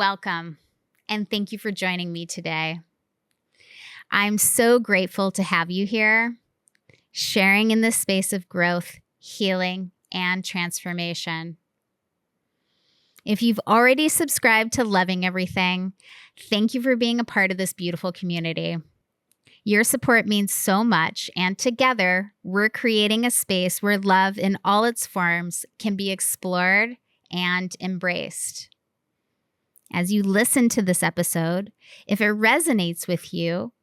welcome, and thank you for joining me today. I'm so grateful to have you here, sharing in this space of growth, healing, and transformation. If you've already subscribed to Loving Everything, thank you for being a part of this beautiful community. Your support means so much, and together, we're creating a space where love in all its forms can be explored and embraced. As you listen to this episode, if it resonates with you,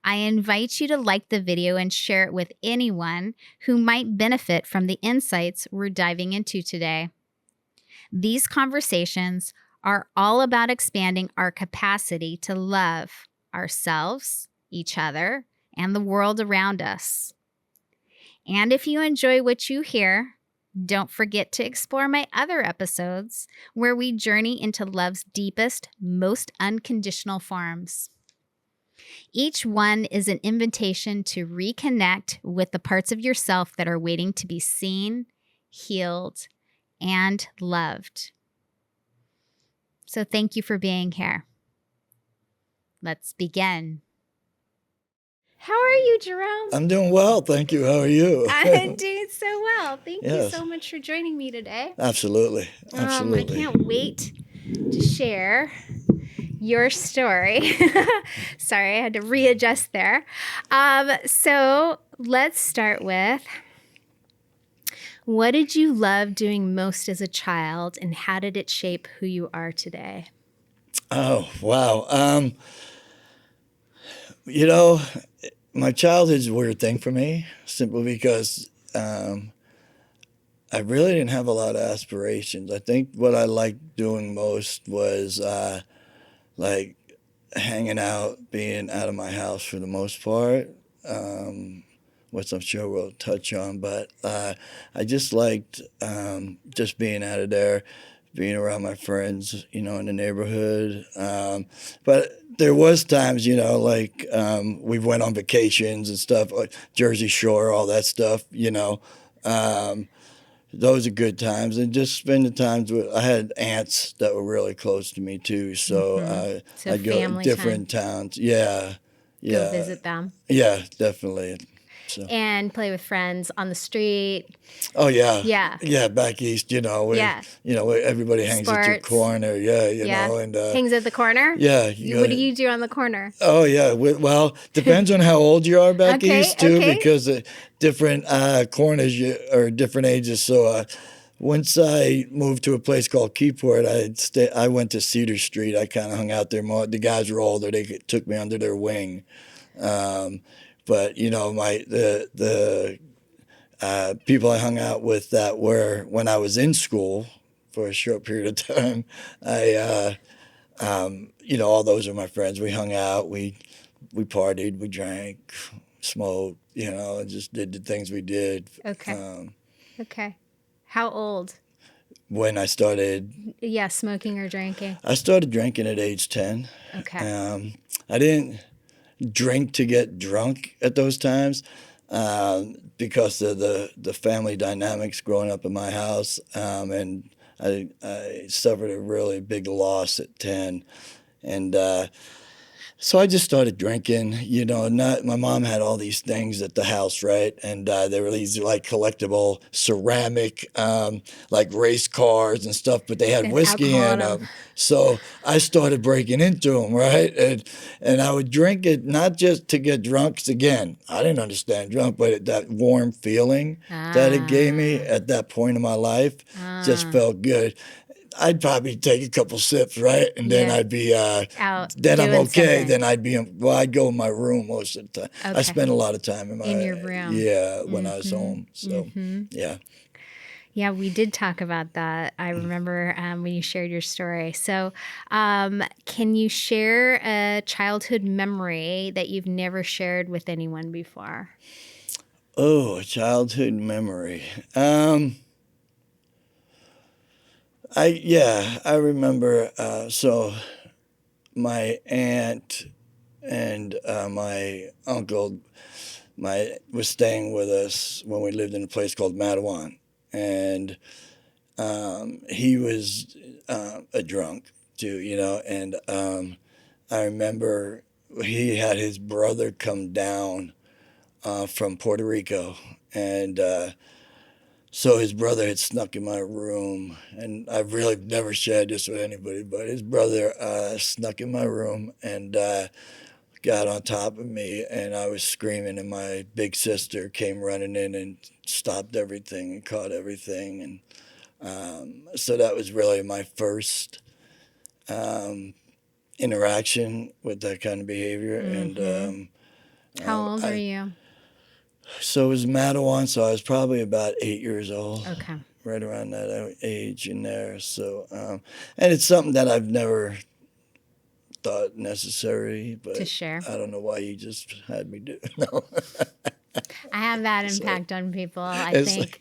I invite you to like the video and share it with anyone who might benefit from the insights we're diving into today. These conversations are all about expanding our capacity to love ourselves, each other, and the world around us. And if you enjoy what you hear, don't forget to explore my other episodes where we journey into love's deepest, most unconditional forms. Each one is an invitation to reconnect with the parts of yourself that are waiting to be seen, healed, and loved. So thank you for being here. Let's begin. How are you, Jerome? I'm doing well, thank you. How are you? I'm doing so well. Thank you Yes. so much for joining me today. Absolutely. I can't wait to share your story. Sorry, I had to readjust there. So let's start with, what did you love doing most as a child, and how did it shape who you are today? Oh, wow. My childhood's a weird thing for me, simply because I really didn't have a lot of aspirations. I think what I liked doing most was like hanging out, being out of my house for the most part, which I'm sure we'll touch on. But I just liked just being out of there, being around my friends, in the neighborhood. But there was times, we went on vacations and stuff, like Jersey Shore, all that stuff, those are good times. And just spending times with, I had aunts that were really close to me too. So, So I'd go to family different towns. Yeah. Go visit them. Yeah, definitely. So. And play with friends on the street. Oh yeah. Yeah. Yeah, back east, everybody hangs at your Sports. corner. Yeah, and hangs at the corner? Yeah. What do you do on the corner? Oh yeah. Well, depends on how old you are back east too, because different corners are different ages. So once I moved to a place called Keyport, I went to Cedar Street. I kind of hung out there more. The guys were older; they took me under their wing. But the people I hung out with that were when I was in school for a short period of time. All those are my friends. We hung out, we partied, we drank, smoked, and just did the things we did. Okay. Okay. How old? When I started. Yeah, smoking or drinking. I started drinking at age 10. Okay. I didn't drink to get drunk at those times because of the family dynamics growing up in my house, and I suffered a really big loss at 10, and so I just started drinking. My mom had all these things at the house, right? And they were these like collectible ceramic, like race cars and stuff, but they had whiskey in them. So I started breaking into them, right? And I would drink it not just to get drunk, 'cause again, I didn't understand drunk, but that warm feeling that it gave me at that point in my life just felt good. I'd probably take a couple sips, right? And then I'd be out. Then I'm okay. Something. Then I'd go in my room most of the time. Okay. I spent a lot of time in your room. Yeah, when I was home. So, yeah. Yeah, we did talk about that. I remember when you shared your story. So can you share a childhood memory that you've never shared with anyone before? Oh, a childhood memory. I remember. So my aunt and my uncle was staying with us when we lived in a place called Matawan, and he was a drunk, too, and I remember he had his brother come down from Puerto Rico, and so his brother had snuck in my room, and I've really never shared this with anybody, but his brother snuck in my room and got on top of me, and I was screaming, and my big sister came running in and stopped everything and caught everything, and so that was really my first interaction with that kind of behavior. And How old are you? so it was Madawan, so I was probably about 8 years old. Okay. Right around that age in there. So, and it's something that I've never thought necessary, but To share. I don't know why you just had me do. No. I have that impact on people. I think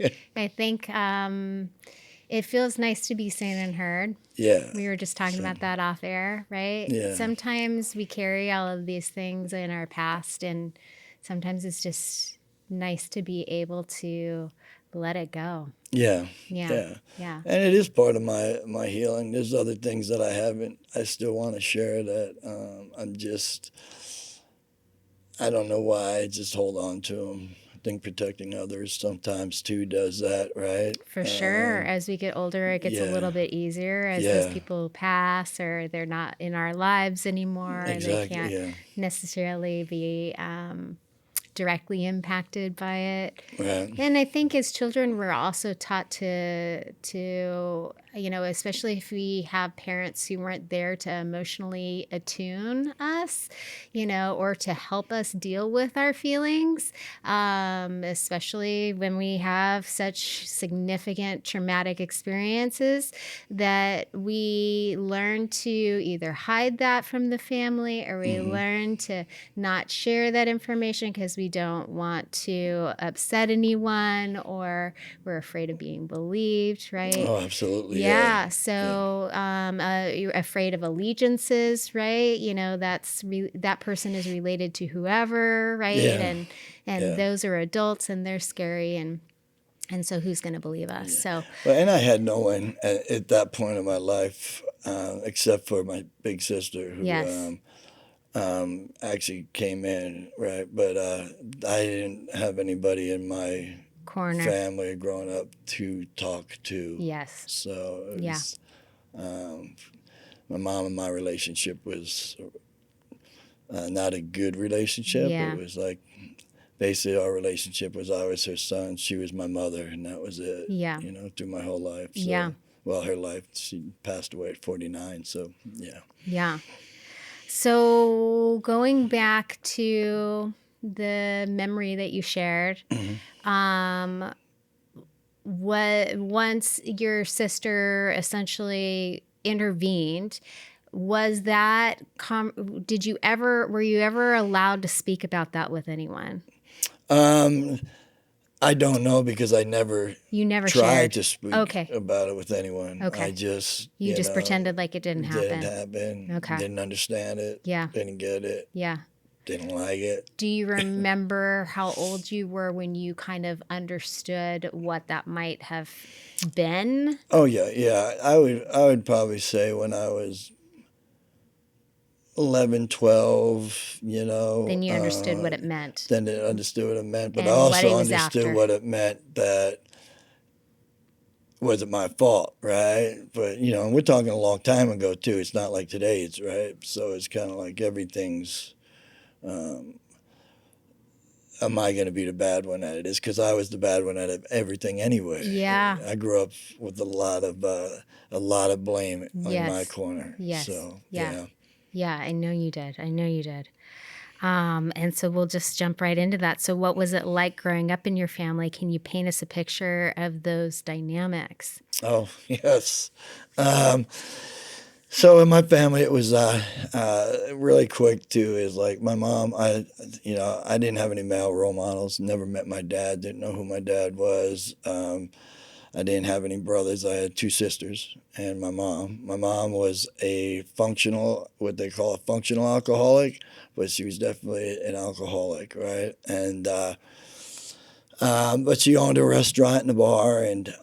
it feels nice to be seen and heard. Yeah. We were just talking about that off air, right? Yeah. Sometimes we carry all of these things in our past, and sometimes it's just nice to be able to let it go. Yeah. Yeah. And it is part of my healing. There's other things that I still want to share that I don't know why I just hold on to them. I think protecting others sometimes too does that, right? For sure. As we get older, it gets a little bit easier as those people pass or they're not in our lives anymore. Exactly, and they can't necessarily be directly impacted by it. Right. And I think as children, we're also taught to especially if we have parents who weren't there to emotionally attune us, or to help us deal with our feelings, especially when we have such significant traumatic experiences, that we learn to either hide that from the family or we learn to not share that information because we don't want to upset anyone or we're afraid of being believed, right? Oh, absolutely. Yeah. So you're afraid of allegiances, right? That person is related to whoever, right? Yeah. And those are adults and they're scary and so who's going to believe us? Yeah. So, well, and I had no one at that point in my life except for my big sister who yes. actually came in, right? But I didn't have anybody in my Corner. family growing up to talk to. Yes. So it was, my mom and my relationship was not a good relationship. Yeah. It was like basically our relationship was I was her son, she was my mother, and that was it. Yeah. Through my whole life. So, Yeah. Well, her life, she passed away at 49. So yeah. Yeah. So going back to the memory that you shared, once your sister essentially intervened, was that were you ever allowed to speak about that with anyone? I don't know because I never tried shared. To speak about it with anyone. Okay. I just you just pretended like it didn't happen. Didn't happen. Okay. Didn't understand it. Yeah. Didn't get it. Yeah. Didn't like it. Do you remember how old you were when you kind of understood what that might have been? Oh yeah. I would probably say when I was 11, 12, Then you understood what it meant. Then I understood what it meant, but And I also understood after. What it meant that wasn't my fault, right? But, we're talking a long time ago, too. It's not like today's, right? So it's kind of like everything's, am I going to be the bad one at it? Is because I was the bad one at everything anyway. Yeah. I grew up with a lot of blame on my corner. Yes. So, Yeah. Yeah, I know you did. And so we'll just jump right into that. So what was it like growing up in your family? Can you paint us a picture of those dynamics? Oh, yes. So in my family, it was really quick too. Is like my mom. I didn't have any male role models. Never met my dad. Didn't know who my dad was. I didn't have any brothers. I had two sisters and my mom. My mom was what they call a functional alcoholic, but she was definitely an alcoholic, right? And but she owned a restaurant and a bar, and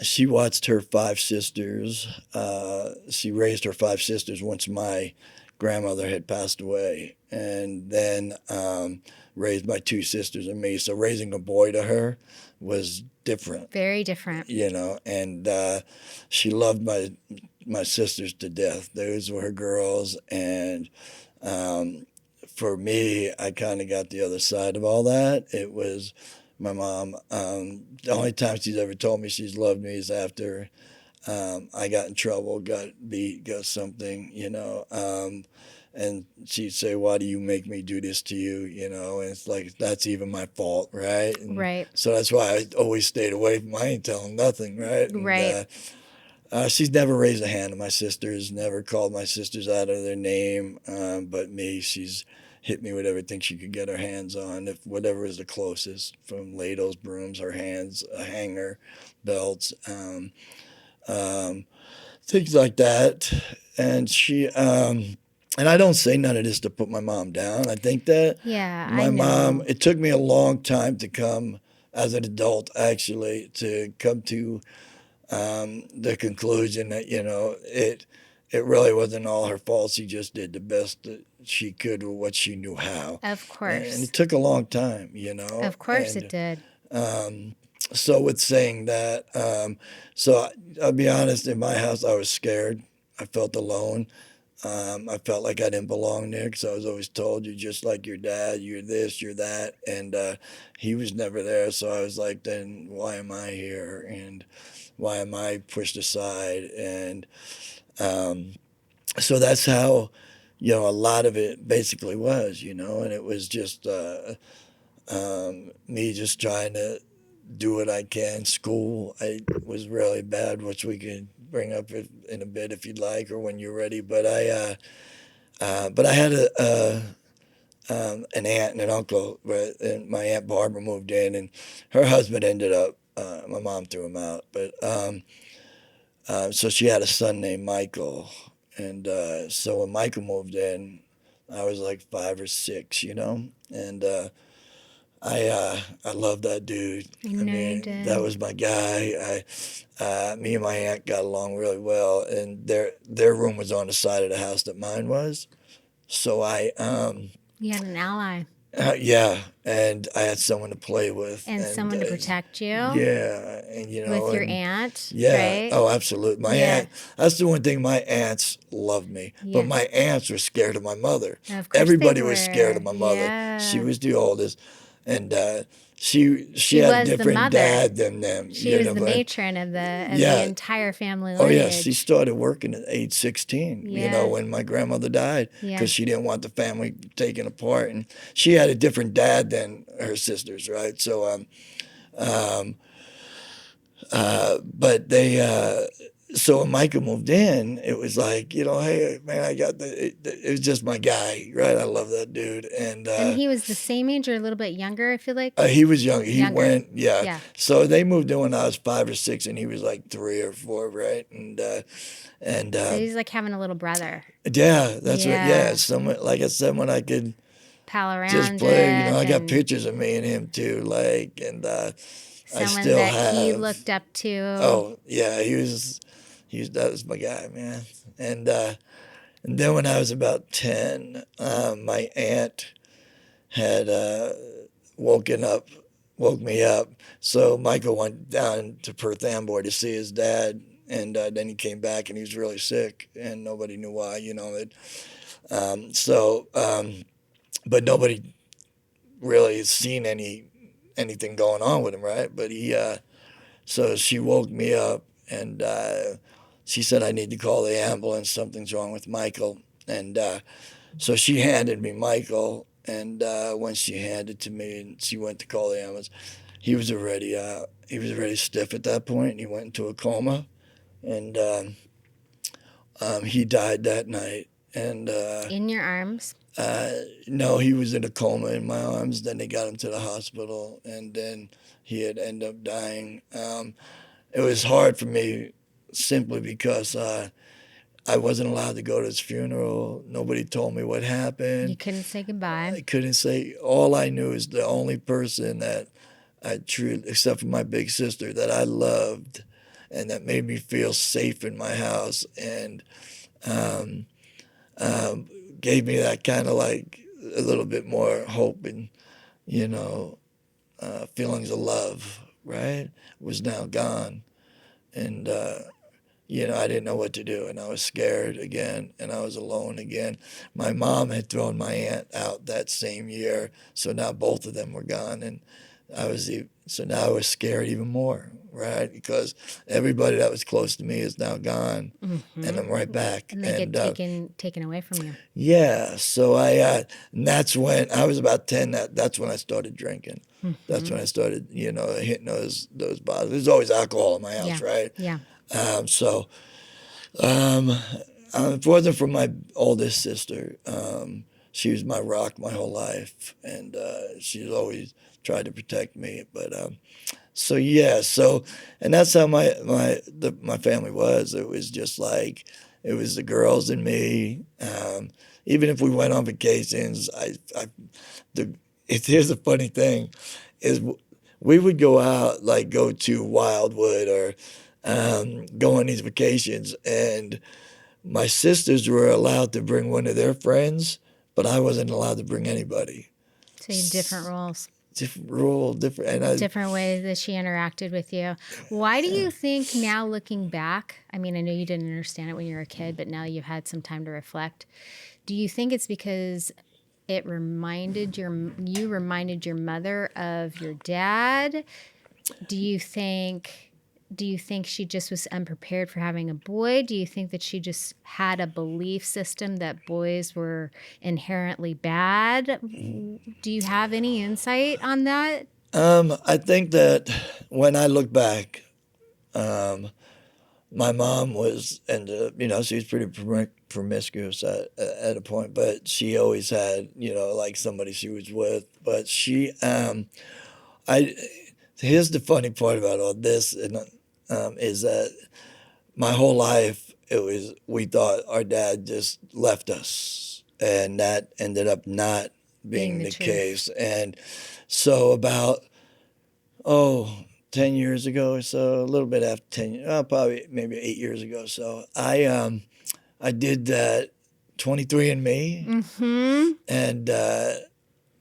she watched her 5 sisters. She raised her 5 sisters once my grandmother had passed away, and then raised my 2 sisters and me. So raising a boy to her was different, Very different. and she loved my sisters to death. Those were her girls, and for me, I kind of got the other side of all that. It was my mom. The only time she's ever told me she's loved me is after I got in trouble, got beat, got something, and she'd say, "Why do you make me do this to you?" And it's like, that's even my fault, right? And Right. so that's why I always stayed away from. I ain't telling nothing, right? And, Right. she's never raised a hand on my sisters, never called my sisters out of their name, but me, she's hit me with everything she could get her hands on, if whatever is the closest, from ladles, brooms, her hands, a hanger, belts, things like that. And and I don't say none of this to put my mom down. I think that Yeah, I my know. mom, it took me a long time to come as an adult, actually, to come to the conclusion that it really wasn't all her fault. She just did the best that she could with what she knew how. Of And course. it took a long time, Of course And it did. so with saying that, I'll be honest. In my house, I was scared. I felt alone. I felt like I didn't belong there because I was always told, "You're just like your dad. You're this, you're that," and he was never there. So I was like, "Then why am I here? And why am I pushed aside?" And so that's how, a lot of it basically was, and it was just me just trying to do what I can. School, I was really bad, which we could bring up in a bit if you'd like, or when you're ready. But I had an aunt and an uncle, right? And my aunt Barbara moved in, and her husband ended up. My mom threw him out, but so she had a son named Michael, and so when Michael moved in, I was like 5 or 6, and I love that dude. I know you mean, that did. was my guy. Me and my aunt got along really well, and their room was on the side of the house that mine was. So You had an ally yeah, and I had someone to play with, and and someone to protect you yeah, and with your and aunt, yeah, right? oh, absolutely. My Yeah. aunt, that's the one thing. My aunts loved me, but Yeah. my aunts were scared of my mother. Of course they Everybody was scared were. of my mother. She Yeah. was the oldest, and she She had a was the different mother. dad than them. She was the But matron of the yeah, entire family oh yeah, she lineage. started working at age 16, Yeah. when my grandmother died, Yeah. because she didn't want the family taken apart. And she had a different dad than her sisters, right? So, but so when Micah moved in, it was like, hey, man, it was just my guy, right? I love that dude. And he was the same age or a little bit younger, I feel like. He was young. He Younger. went, yeah. Yeah. So they moved in when I was 5 or 6, and he was like 3 or 4, right? So he's like having a little brother. Yeah, that's what. Yeah. Yeah, someone, like I said, when I could Pal around just play. with I got and pictures of me and him too, and I someone still that he have. looked up to. Oh yeah, that was my guy, man. And then when I was about 10, my aunt had woke me up. So Michael went down to Perth Amboy to see his dad, and then he came back and he was really sick, and nobody knew why. But nobody really has seen anything going on with him, right? But so she woke me up, and she said, "I need to call the ambulance. Something's wrong with Michael." And so she handed me Michael, and when she handed to me, and she went to call the ambulance, he was already stiff at that point, and he went into a coma, and he died that night. And In your arms. no, he was in a coma in my arms. Then they got him to the hospital, and then he had ended up dying. It was hard for me simply because I wasn't allowed to go to his funeral. Nobody told me what happened. You couldn't say goodbye. I couldn't say. All I knew is the only person that I truly, except for my big sister, that I loved and that made me feel safe in my house, and um, gave me that kind of like a little bit more hope and, you know, feelings of love, right, was now gone. And, you know, I didn't know what to do, and I was scared again, and I was alone again. My mom had thrown my aunt out that same year, so now both of them were gone, and so now I was scared even more, right? Because everybody that was close to me is now gone, and I'm right back. And they get taken away from you. Yeah, so and that's when I was about 10. That's when I started drinking. That's when I started, you know, hitting those bottles. There's always alcohol in my house, right? Yeah. So if it wasn't for my oldest sister, she was my rock my whole life, and she's always tried to protect me. But so yeah, and that's how my family was. It was just like it was the girls and me. Even if we went on vacations, here's the funny thing, is we would go out, like go to Wildwood or go on these vacations, and my sisters were allowed to bring one of their friends, but I wasn't allowed to bring anybody. So you had different roles. Different ways that she interacted with you. Why do you think now, looking back, I mean, I know you didn't understand it when you were a kid, but now you've had some time to reflect. Do you think it's because it reminded your mother of your dad? Do you think she just was unprepared for having a boy? Do you think that she just had a belief system that boys were inherently bad? Do you have any insight on that? I think that when I look back, my mom you know, she was pretty promiscuous at a point, but she always had, you know, like somebody she was with. But here's the funny part about all this, and is that my whole life we thought our dad just left us, and that ended up not being the case. And so about 10 years ago or so, a little bit after 10, probably maybe 8 years ago. So I did that 23andMe, and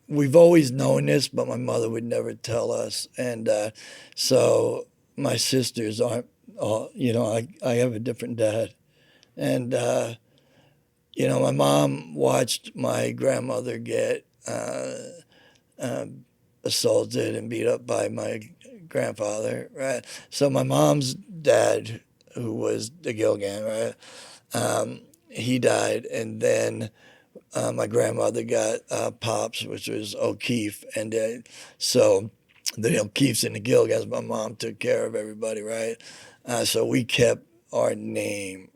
we've always known this, but my mother would never tell us. And so my sisters aren't, you know, I have a different dad. And, you know, my mom watched my grandmother get assaulted and beat up by my grandfather, right? So my mom's dad, who was the Gilgan, right? He died, and then my grandmother got Pops, which was O'Keefe, and so the O'Keefes and the Gilgans, my mom took care of everybody, right? So we kept our name,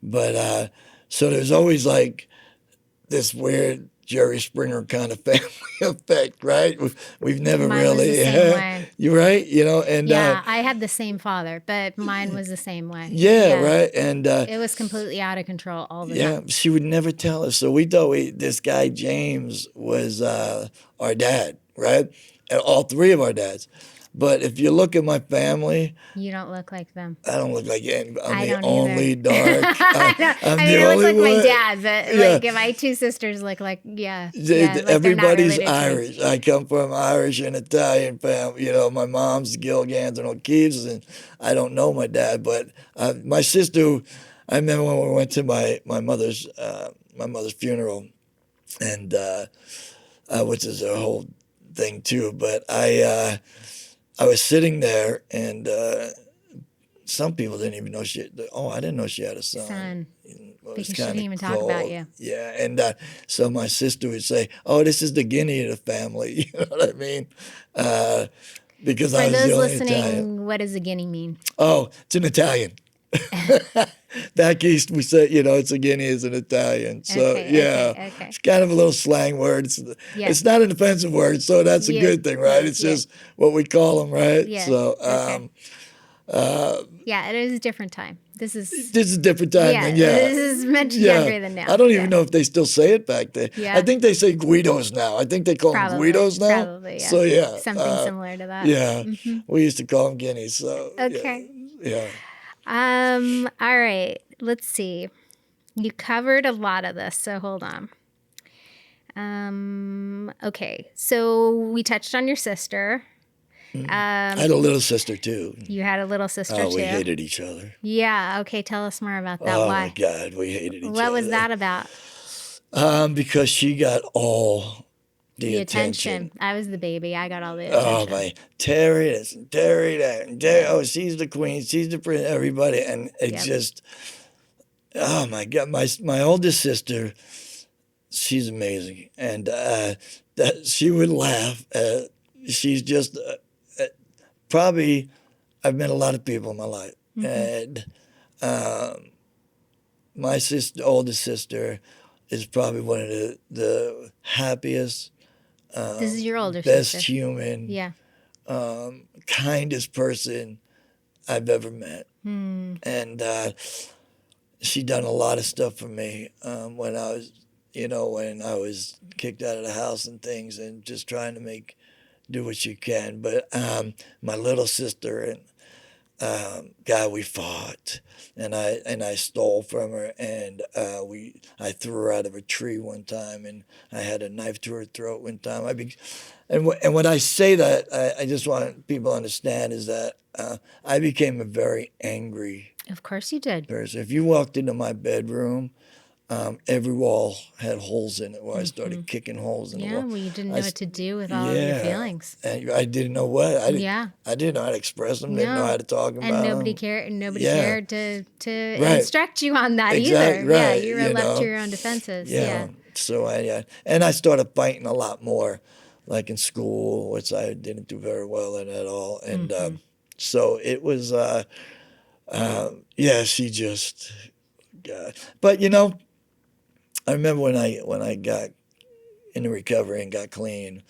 but so there's always like this weird Jerry Springer kind of family effect, right? We've never Mine really, was the same way. You're right, you know, and yeah, I had the same father, but mine was the same way. Yeah, right, and it was completely out of control all the time. Yeah, she would never tell us, so we thought this guy James was our dad, right? And all three of our dads. But if you look at my family, you don't look like them. I don't look like anybody. I'm the don't only either. dark. I mean, I look like my dad, but like my two sisters look like, like everybody's Irish. I come from Irish and Italian family. You know, my mom's Gilgans and O'Keefe's, and I don't know my dad, but my sister. I remember when we went to my mother's funeral, and which is a whole thing too. But I was sitting there, and some people didn't even know I didn't know she had a son. Because she didn't even talk about you. Yeah, and so my sister would say, "Oh, this is the guinea of the family." You know what I mean? Because I was the only Italian. For those listening, what does a guinea mean? Oh, it's an Italian. Back east, we say, you know, it's a guinea is an Italian. So, okay. It's kind of a little slang word. It's not an offensive word, so that's a good thing, right? It's just what we call them, right? Yeah. So, it is a different time. This is This is a different time. yeah. Then, yeah. This is much younger than now. I don't Yeah. even know if they still say it back then. Yeah. I think they say Guidos now. I think they call them Guidos now. Probably, yeah. So yeah, Something similar to that. yeah, we used to call them guineas. So Okay. yeah. All right. Let's see. You covered a lot of this, so hold on. Okay. So we touched on your sister. I had a little sister too. You had a little sister Oh, too. we hated each other. Yeah. Okay. Tell us more about that. Oh Why? my God, we hated each other. What was that about? Because she got all the attention. I was the baby. I got all the attention. Oh my, Terry this and Terry that and Terry. Oh, she's the queen. She's the prince. Everybody, and it just. Oh my God, my oldest sister, she's amazing, and that she would laugh. She's just probably. I've met a lot of people in my life, and my oldest sister, is probably one of the happiest. This is your older best sister. human, Yeah. Kindest person I've ever met, and she done a lot of stuff for me when I was, when I was kicked out of the house and things, and just trying to do what you can. But my little sister and God, we fought, and I stole from her, and I threw her out of a tree one time, and I had a knife to her throat one time. And when I say that, I just want people to understand is that I became a very angry. Of course you did. Person. If you walked into my bedroom, every wall had holes in it where I started kicking holes in the wall. Yeah, well, you didn't know what to do with all of your feelings. And I didn't know what. I didn't know how to express them. Didn't know how to talk about them. And nobody cared to instruct you on that either. Right. Yeah, you were left to your own defenses. Yeah. So I started fighting a lot more, like in school, which I didn't do very well in at all. And so it was, she just, God. But I remember when I got into recovery and got clean,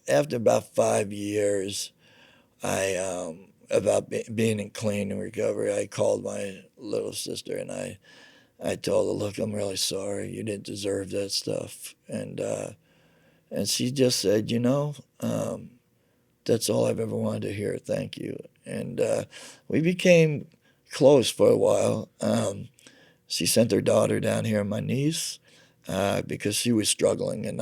after about 5 years, about being clean in recovery, I called my little sister and I told her, look, I'm really sorry. You didn't deserve that stuff. And she just said, that's all I've ever wanted to hear. Thank you. And we became close for a while. She sent her daughter down here, my niece, because she was struggling. And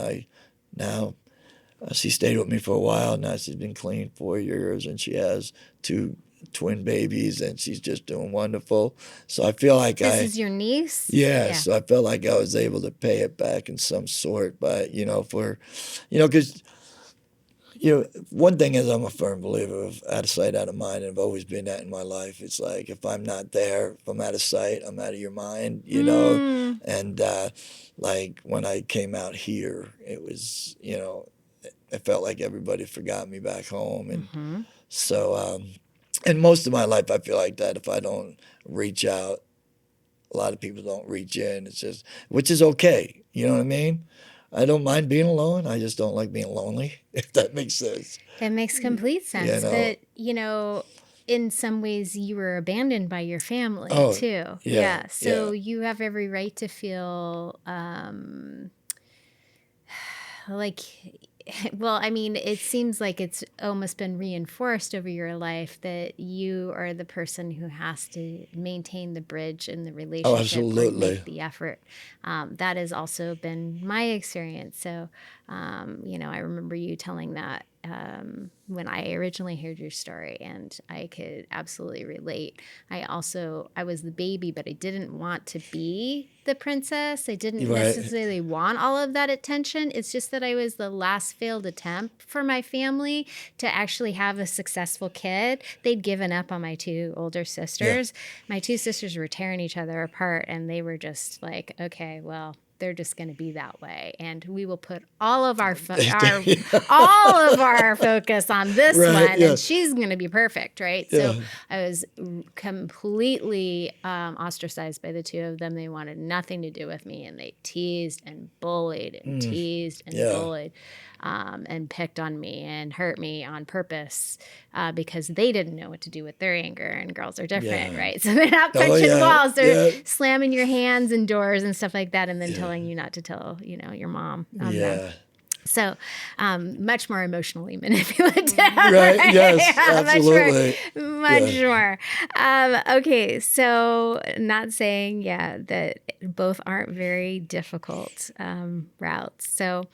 she stayed with me for a while. Now she's been clean 4 years, and she has 2 twin babies, and she's just doing wonderful. So I feel like This is your niece? Yeah, so I felt like I was able to pay it back in some sort. But, because, one thing is I'm a firm believer of out of sight, out of mind, and I've always been that in my life. It's like if I'm not there, if I'm out of sight, I'm out of your mind, And like when I came out here, it was, it felt like everybody forgot me back home. And so, and most of my life I feel like that. If I don't reach out, a lot of people don't reach in. It's just, which is okay. You know what I mean? I don't mind being alone. I just don't like being lonely, if that makes sense. That makes complete sense. But, in some ways you were abandoned by your family too. Yeah. So you have every right to feel it seems like it's almost been reinforced over your life that you are the person who has to maintain the bridge in the relationship. Oh, absolutely. Or make the effort. That has also been my experience. So, I remember you telling that when I originally heard your story, and I could absolutely relate. I was the baby, but I didn't want to be the princess. I didn't necessarily want all of that attention. It's just that I was the last failed attempt for my family to actually have a successful kid. They'd given up on my 2 older sisters. My 2 sisters were tearing each other apart, and they were just like, okay, well, they're just going to be that way, and we will put all of our focus on this one, and she's going to be perfect, right? So I was completely ostracized by the 2 of them. They wanted nothing to do with me, and they teased and bullied and teased and bullied. and picked on me and hurt me on purpose because they didn't know what to do with their anger, and girls are different, Yeah. right? So they're not Oh, punching yeah. walls, they're Yeah. slamming your hands and doors and stuff like that, and then Yeah. telling you not to tell, your mom them. Yeah. So, much more emotionally manipulative. Right. Yes. Yeah, Absolutely. much more. Okay, so not saying, that both aren't very difficult routes. So,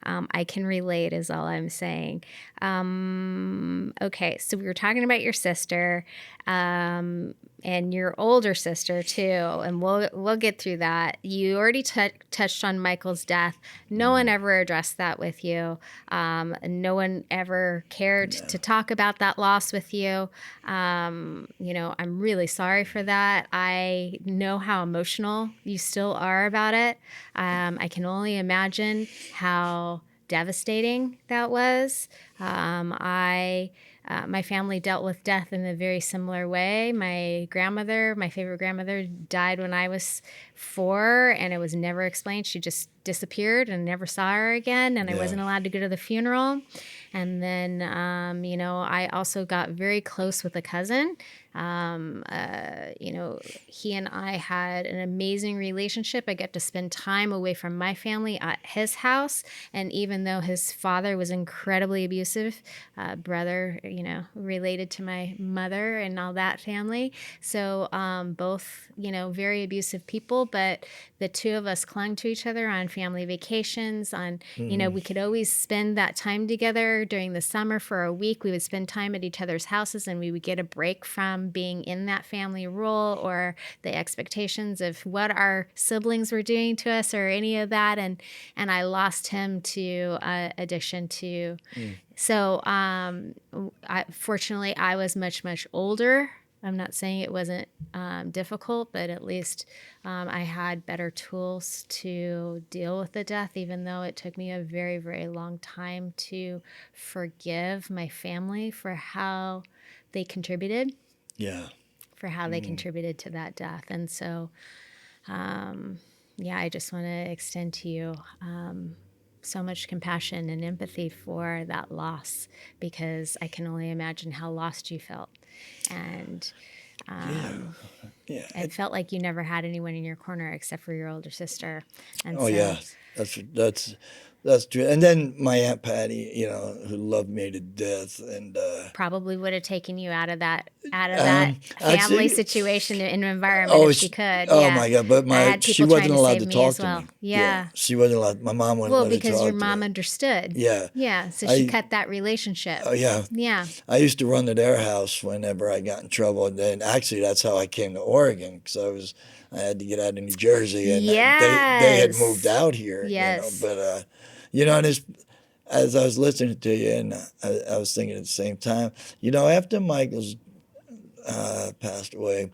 I can relate is all I'm saying. Okay, so we were talking about your sister. And your older sister too, and we'll get through that. You already touched on Michael's death. No one ever addressed that with you. No one ever cared to talk about that loss with you. I'm really sorry for that. I know how emotional you still are about it. I can only imagine how devastating that was. My family dealt with death in a very similar way. My favorite grandmother, died when I was 4, and it was never explained. She just disappeared and never saw her again, and I wasn't allowed to go to the funeral. And then, I also got very close with a cousin. He and I had an amazing relationship. I got to spend time away from my family at his house. And even though his father was incredibly abusive, brother, related to my mother and all that family. So both, very abusive people, but the two of us clung to each other on family vacations. We could always spend that time together during the summer for a week. We would spend time at each other's houses, and we would get a break from being in that family role or the expectations of what our siblings were doing to us or any of that. And I lost him to addiction to. So fortunately, I was much, much older. I'm not saying it wasn't difficult, but at least I had better tools to deal with the death, even though it took me a very, very long time to forgive my family for how they contributed. Yeah. For how they contributed to that death. And so, I just want to extend to you so much compassion and empathy for that loss, because I can only imagine how lost you felt. And it felt like you never had anyone in your corner except for your older sister. And that's true. And then my Aunt Patty, who loved me to death, and probably would have taken you out of that family situation and environment if she could. Oh my God! But she wasn't allowed to talk to me. Yeah, she wasn't allowed. My mom wouldn't let her talk to me. Well, because your mom understood. Yeah. So she cut that relationship. Oh yeah. Yeah. I used to run to their house whenever I got in trouble, and then actually that's how I came to Oregon, because I had to get out of New Jersey, and they had moved out here. Yes. But and as I was listening to you, and I was thinking at the same time, after Michael's passed away,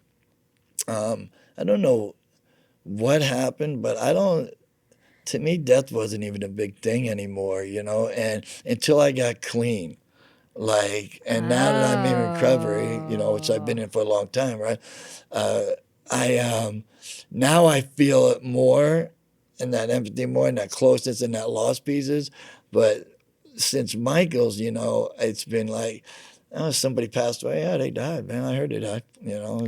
I don't know what happened, but to me, death wasn't even a big thing anymore, and until I got clean. And now that I'm in recovery, which I've been in for a long time, right? Now I feel it more, and that empathy more, and that closeness, and that lost pieces. But since Michael's, it's been like, oh, somebody passed away. Yeah, they died, man. I heard they died.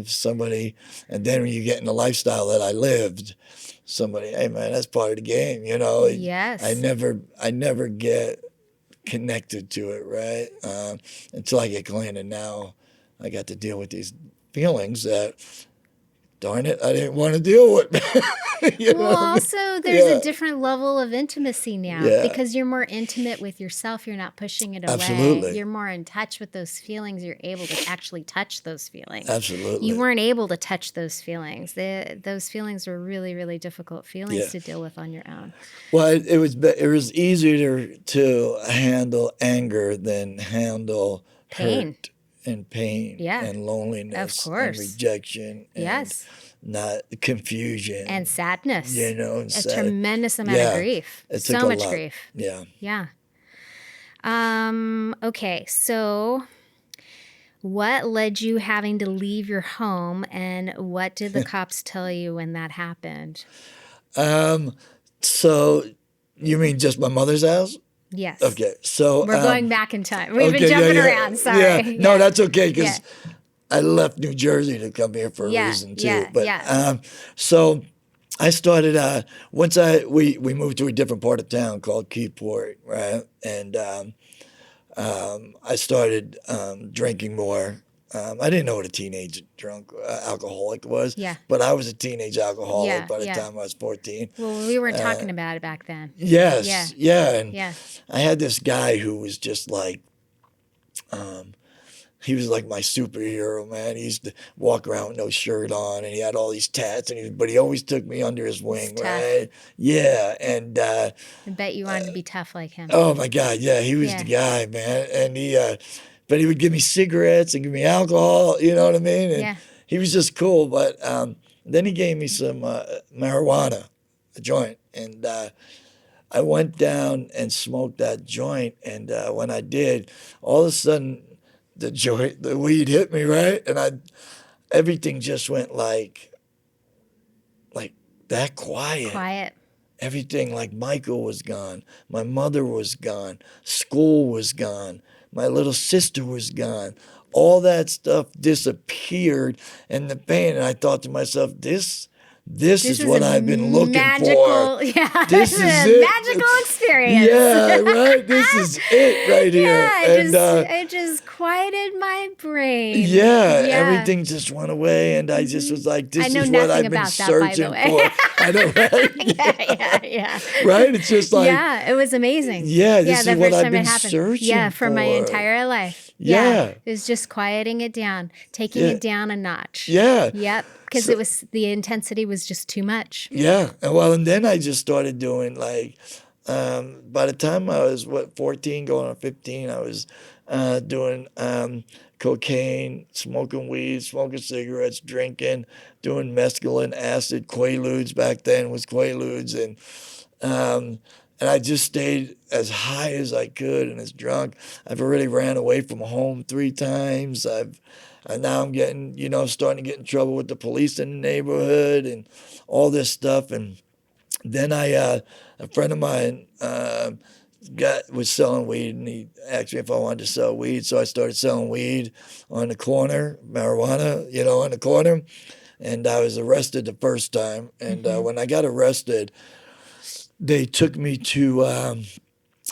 Somebody, and then when you get in the lifestyle that I lived, somebody, hey man, that's part of the game. Yes. I never get connected to it, right? Until I get clean, and now I got to deal with these feelings that, darn it, I didn't want to deal with. Also, there's a different level of intimacy now because you're more intimate with yourself. You're not pushing it away. Absolutely. You're more in touch with those feelings. You're able to actually touch those feelings. Absolutely. You weren't able to touch those feelings. Those feelings were really, really difficult feelings to deal with on your own. Well, it was easier to handle anger than handle hurt and pain and loneliness and rejection and not confusion and sadness. A tremendous amount of grief. So much grief. Yeah. Okay, so what led you having to leave your home, and what did the cops tell you when that happened? So you mean just my mother's house? Yes. Okay, so We're going back in time. We've been okay, jumping around. Sorry. Yeah. No, Yeah. that's okay because Yeah. I left New Jersey to come here for a Yeah, reason too. yeah, But yeah. so I started once we moved to a different part of town called Keyport, right? And I started drinking more. I didn't know what a teenage drunk alcoholic was, Yeah. but I was a teenage alcoholic Yeah, by the yeah. time I was 14. Well, we weren't talking about it back then. Yes, yeah, and Yeah. I had this guy who was just like, he was like my superhero, man. He used to walk around with no shirt on, and he had all these tats, but he always took me under his wing, tough. right? Yeah, and I bet you wanted to be tough like him. oh my God, yeah, he was the guy, man. And but he would give me cigarettes and give me alcohol, you know what I mean? And Yeah. he was just cool. But then he gave me some marijuana, a joint, and I went down and smoked that joint. And when I did, all of a sudden, the weed hit me, right? And everything just went like that quiet. Quiet. Everything, like Michael was gone. My mother was gone. School was gone. My little sister was gone. All that stuff disappeared, and the pain. And I thought to myself, this is what I've been looking for. Yeah, This is is a it. magical experience. Yeah, right. This is it right here. Yeah, And it just quieted my brain. yeah, everything just went away, and I just was like, I "This know is what nothing I've been about that, by the searching way. for." I know, right? Yeah. Right? It's just like, Yeah, it was amazing. yeah, this the is what first I've time been it happened. searching Yeah, for my for. entire life. Yeah. It was just quieting it down, taking Yeah. it down a notch. Yeah. Yep. Because So- the intensity was just too much. Yeah. And then I just started doing like, by the time I was 14 going on 15, I was doing cocaine, smoking weed, smoking cigarettes, drinking, doing mescaline, acid, Quaaludes. Back then was Quaaludes, and I just stayed as high as I could and as drunk. I've already ran away from home 3 times. And now I'm getting, starting to get in trouble with the police in the neighborhood and all this stuff. And then a friend of mine was selling weed, and he asked me if I wanted to sell weed. So I started selling weed on the corner, marijuana, on the corner. And I was arrested the first time. And when I got arrested, they took me to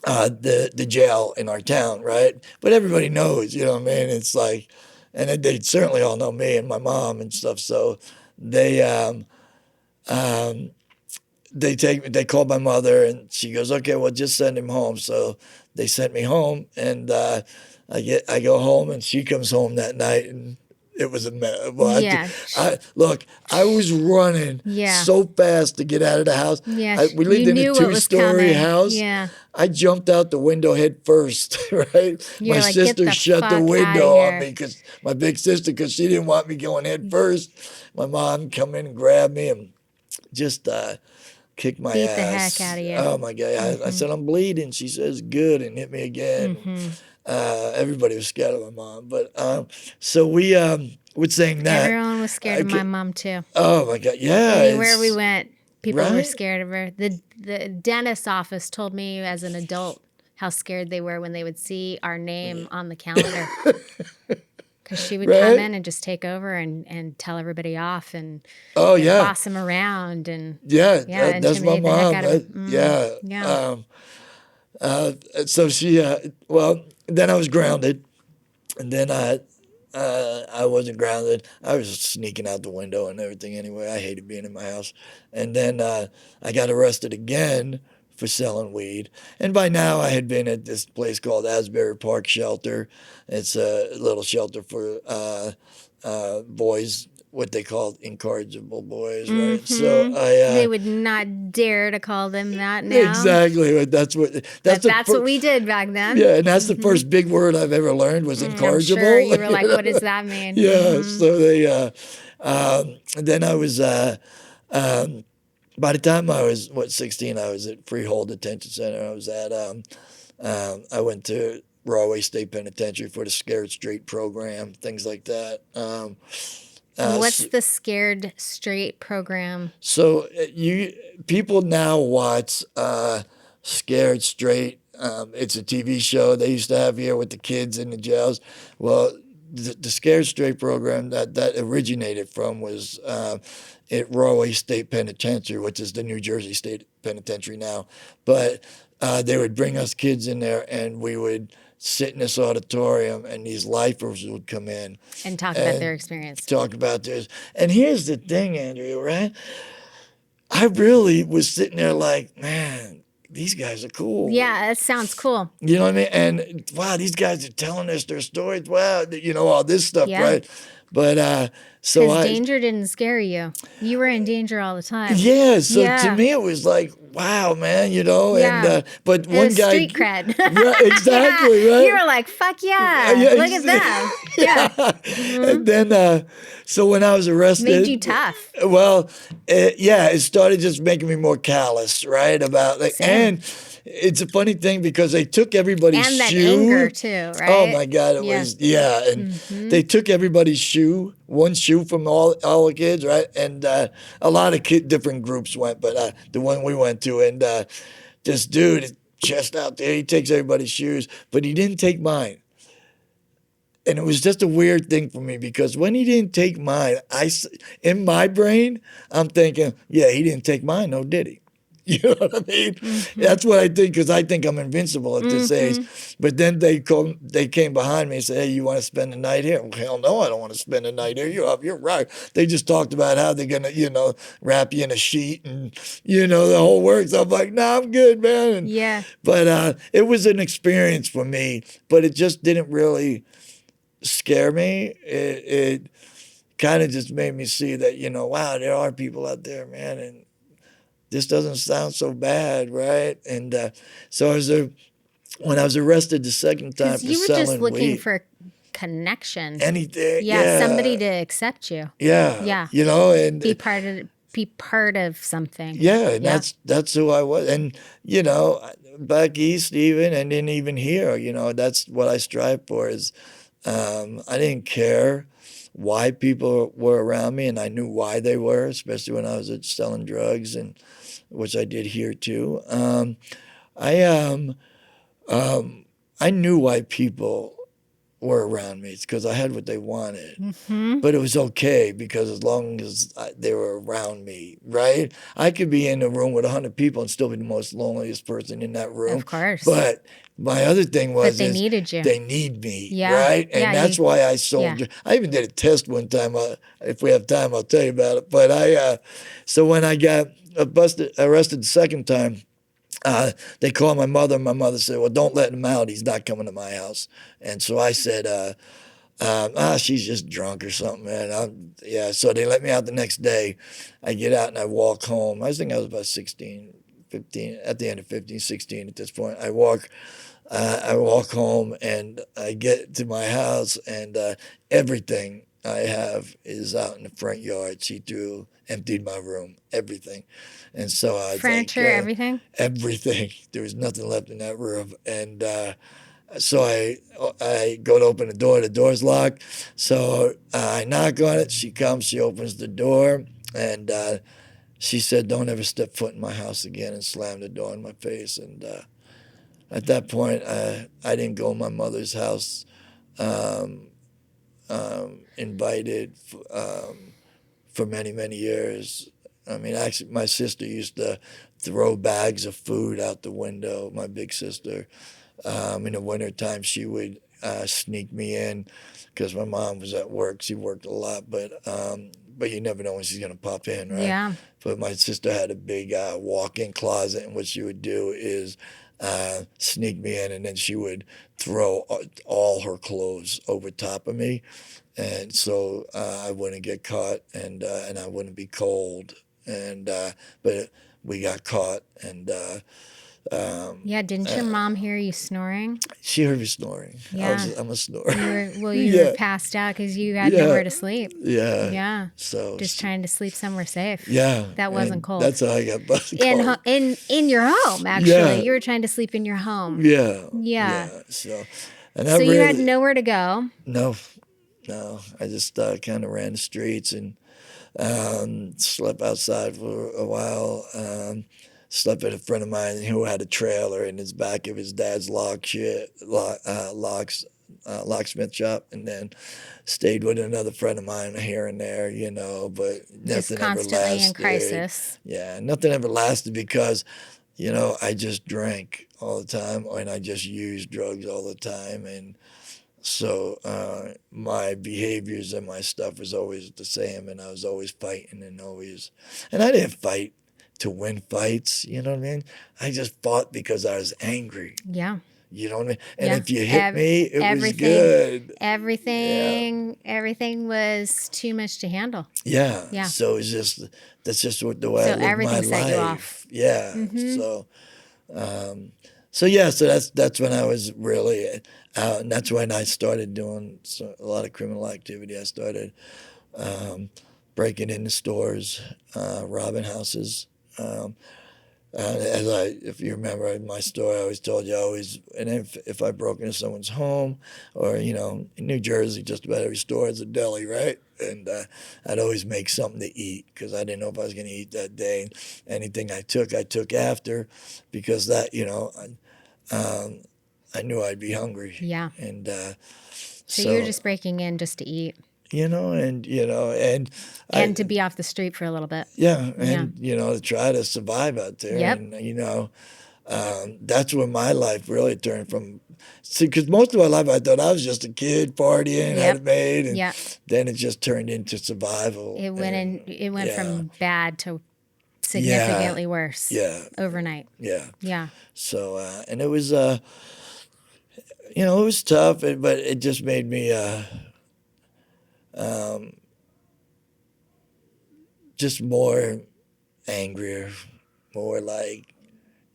the jail in our town, right? But everybody knows, you know what I mean? It's like, and they certainly all know me and my mom and stuff. So they they called my mother, and she goes, "Okay, well, just send him home." So they sent me home, and I go home, and she comes home that night, and it was a mess. Well, Yeah. I was running Yeah. so fast to get out of the house. Yeah. We lived You in a knew what was 2-story coming. house. Yeah. I jumped out the window head first, right? You're My like, "Get sister the shut the fuck window outta on here." me because my big sister, because she didn't want me going head first. My mom come in and grab me and just kicked my Beat ass. the heck outta you. Oh my God! I said, "I'm bleeding." She says, "Good," and hit me again. Everybody was scared of my mom, but so we would sing that. Everyone was scared of my mom too. Oh my God! Yeah. Anywhere we went, people were Right? scared of her. The dentist's office told me as an adult how scared they were when they would see our name on the calendar. Because she would come Right? in and just take over and tell everybody off and Oh yeah. boss them around and Yeah, Yeah, that's my intimidate the heck mom. out of 'em. Yeah. Yeah. So she, then I was grounded, and then I wasn't grounded. I was sneaking out the window and everything anyway. I hated being in my house. And then I got arrested again for selling weed. And by now I had been at this place called Asbury Park Shelter. It's a little shelter for boys, what they call incorrigible boys, right? So they would not dare to call them that now. exactly. That's But that's what we did back then. yeah, and that's the first big word I've ever learned was I'm incorrigible. sure you were like, what does that mean? Yeah, so they and then I was by the time I was 16, I was at Freehold Detention Center. I was at I went to Rahway State Penitentiary for the Scared Straight program, things like that. What's the Scared Straight program? So people now watch Scared Straight It's a TV show they used to have here with the kids in the jails. Well, the Scared Straight program that originated from was at Rahway State Penitentiary, which is the New Jersey State Penitentiary now. But they would bring us kids in there, and we would sit in this auditorium, and these lifers would come in And talk about their experience. talk about this. And here's the thing, Andrea, right? I really was sitting there like, man, these guys are cool. Yeah, that sounds cool. You know what I mean? And wow, these guys are telling us their stories. Wow, you know, all this stuff, Yeah. right? But so Because I, danger didn't scare you. You were in danger all the time. yeah. So Yeah. to me, it was like, wow, man, you know. Yeah. And but It one was guy, street cred. right, exactly, Yeah. right? You were like, fuck yeah. Yeah, Look at them. Yeah. And then, so when I was arrested, Made you tough. Well, yeah, it started just making me more callous, right? About like, Same. and it's a funny thing because they took everybody's And that shoe. anger too, right? Oh my God, it Yeah. was and they took everybody's shoe, one shoe from all the kids, right? And a lot of different groups went, but the one we went to, and this dude, chest out there, he takes everybody's shoes, but he didn't take mine. And it was just a weird thing for me because when he didn't take mine, in my brain, I'm thinking, yeah, he didn't take mine, no, did he? You know what I mean? That's what I think because I think I'm invincible at this age. But then they came behind me and said, hey, you want to spend the night here? Well, hell no, I don't want to spend the night here. You're right. They just talked about how they're going to, you know, wrap you in a sheet and, you know, the whole works. I'm like, nah, I'm good, man. And, Yeah. But it was an experience for me, but it just didn't really scare me. It kind of just made me see that, you know, wow, there are people out there, man, and this doesn't sound so bad, right? And so when I was arrested the second time for You were selling just looking weed, for connection. anything, Yeah, somebody to accept you. yeah, Yeah. you know, and Be part of something. yeah, and Yeah. that's who I was, and you know, back east even, and then even here, you know, that's what I strive for. Is I didn't care why people were around me, and I knew why they were, especially when I was selling drugs, and which I did here too. I knew why people were around me. It's because I had what they wanted. But it was okay because as long as they were around me, right? I could be in a room with 100 people and still be the most loneliest person in that room. Of course. But my other thing was But they needed you. They need me, Yeah. right? And Yeah, that's why I sold. yeah. I even did a test one time. If we have time, I'll tell you about it. But so when I got arrested the second time, they called my mother, and my mother said, well, don't let him out. He's not coming to my house. And so I said, she's just drunk or something, man. So they let me out the next day. I get out and I walk home. I think I was about 16, 15, at the end of 15, 16 at this point. I walk home and I get to my house and everything I have is out in the front yard. She emptied my room, everything. And so I was Furniture, like, everything? Everything. There was nothing left in that room. And so I go to open the door. The door's locked. So I knock on it. She comes. She opens the door. And she said, don't ever step foot in my house again, and slammed the door in my face. And at that point, I didn't go to my mother's house invited for many, many years. I mean, actually, my sister used to throw bags of food out the window, my big sister. In the wintertime, she would sneak me in because my mom was at work. She worked a lot, but you never know when she's going to pop in, right? Yeah. But my sister had a big walk-in closet, and what she would do is sneak me in, and then she would throw all her clothes over top of me. And so I wouldn't get caught, and I wouldn't be cold. And but we got caught, and Didn't your mom hear you snoring? she heard me snoring. Yeah. I'm a snorer. You Yeah. were passed out because you had Yeah. nowhere to sleep. Yeah. Yeah. So Just trying to sleep somewhere safe. yeah, That wasn't and cold. That's how I got busted. In your home, actually. Yeah. You were trying to sleep in your home. Yeah. Yeah. So, and So you had nowhere to go. No. I just kind of ran the streets and slept outside for a while. slept with a friend of mine who had a trailer in his back of his dad's locksmith shop, and then stayed with another friend of mine here and there, but Just nothing ever constantly in lasted. crisis. Yeah, nothing ever lasted because, I just drank all the time and I just used drugs all the time. And so my behaviors and my stuff was always the same, and I was always fighting and I didn't fight to win fights, you know what I mean? I just fought because I was angry. Yeah. You know what I mean? And Yeah. if you hit me, it was everything, good. everything was too much to handle. Yeah. Yeah. So that's just the way I lived my everything set you off. life. Yeah. So that's when I was really out, and that's when I started doing a lot of criminal activity. I started breaking into stores, robbing houses. If you remember my story, I always told you, and if I broke into someone's home, or, in New Jersey, just about every store has a deli, right? And I'd always make something to eat because I didn't know if I was going to eat that day. Anything I took after, because that, I knew I'd be hungry. Yeah. And so you're just breaking in just to eat. And to be off the street for a little bit. Yeah, and to try to survive out there. Yep. And that's when my life really turned from. See, because most of my life I thought I was just a kid partying, had it made, and then it just turned into survival. It went from bad to significantly worse. Yeah. Overnight. Yeah. Yeah. So and it was it was tough, but it just made me just more angrier, more like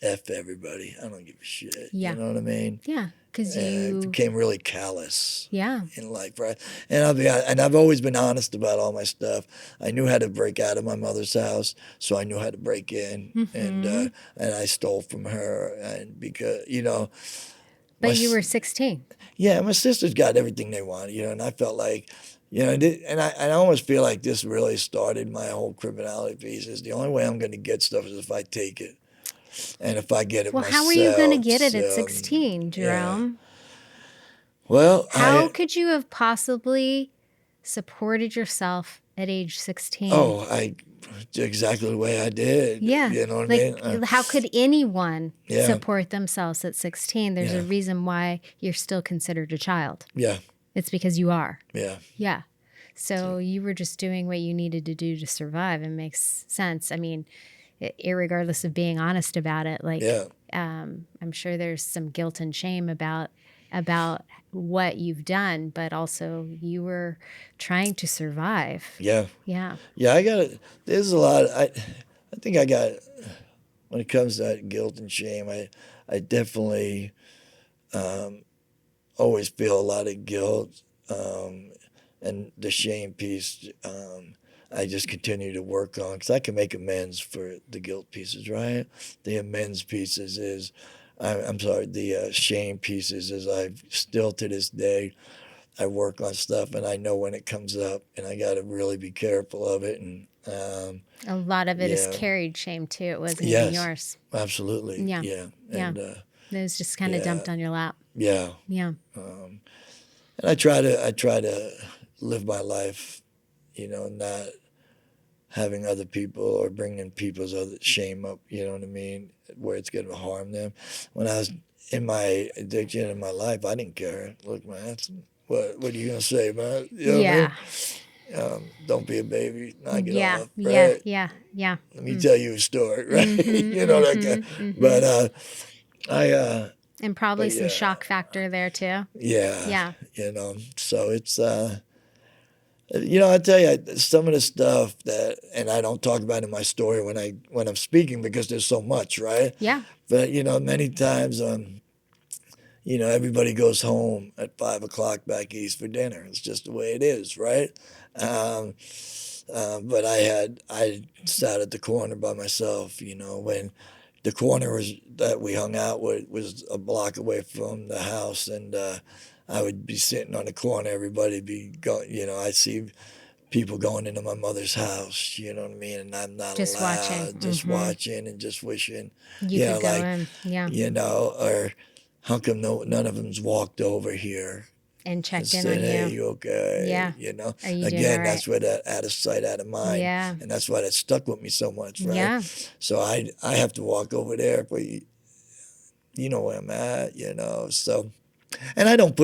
F everybody. I don't give a shit. Yeah. You know what I mean? Yeah. Because I became really callous. Yeah. In life, right? And I've always been honest about all my stuff. I knew how to break out of my mother's house, so I knew how to break in, and I stole from her, and because But you were 16. Yeah, my sisters got everything they wanted, and I felt like, and I almost feel like this really started my whole criminality piece. Is the only way I'm going to get stuff is if I take it, and if I get it myself. Well, how were you going to get it at 16, Jerome? Yeah. Well, how could you have possibly supported yourself at age 16? Oh, exactly the way I did. Yeah. You know what I mean? How could anyone support themselves at 16? There's a reason why you're still considered a child. Yeah. It's because you are. Yeah. Yeah. So you were just doing what you needed to do to survive. It makes sense. I mean, irregardless of being honest about it, I'm sure there's some guilt and shame about what you've done, but also you were trying to survive. Yeah. Yeah. Yeah, there's a lot. I think I got, when it comes to that guilt and shame, I definitely always feel a lot of guilt, and the shame piece I just continue to work on, because I can make amends for the guilt pieces, right? The amends pieces is, the shame pieces is I've still to this day, I work on stuff and I know when it comes up and I got to really be careful of it. And a lot of it is carried shame too. It wasn't even yours. Absolutely. Yeah. Yeah. And, it was just kind of dumped on your lap. Yeah. Yeah. And I try to live my life, not having other people or bringing people's other shame up, you know what I mean, where it's going to harm them. When I was in my addiction in my life, I didn't care. Look, man, what are you going to say, man? You know what I mean? Don't be a baby. Knock it off. Right? Yeah. Let me tell you a story, right? That guy. But and probably some shock factor there too. Yeah. So it's I tell you, some of the stuff that, and I don't talk about in my story when I'm speaking because there's so much, right? Yeah. But many times, everybody goes home at 5 o'clock back east for dinner. It's just the way it is, right? But I sat at the corner by myself, when the corner that we hung out with was a block away from the house, and I would be sitting on the corner. Everybody be going, I see people going into my mother's house, you know what I mean? And I'm not Just watching. allowed, just watching and just wishing, You could go in. Yeah. you know, or how come none of them's walked over here And and checked in said, on hey, you. you okay? Yeah. You know, Are you doing all again, right? that's where that out of sight, out of mind. Yeah. And that's why that stuck with me so much, right? Yeah. So I have to walk over there, but you know where I'm at, you know, so. And I don't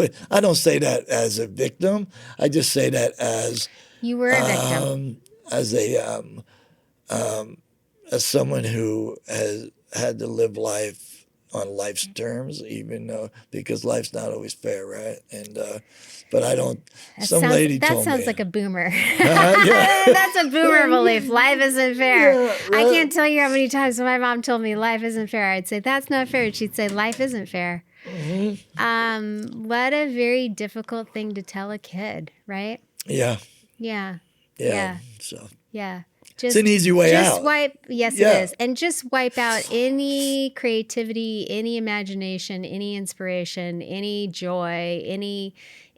say that as a victim. I just say that as You were a victim. as a as someone who has had to live life on life's terms, even though because life's not always fair, right? And but I don't. Some lady That told sounds me like a boomer. yeah. That's a boomer belief. Life isn't fair. Yeah, I right. can't tell you how many times my mom told me life isn't fair. I'd say that's not fair. And she'd say life isn't fair. What a very difficult thing to tell a kid, right? Yeah. Yeah. Yeah. So Yeah. it's an easy way out. Yes, Yeah. it is. And just wipe out any creativity, any imagination, any inspiration, any joy,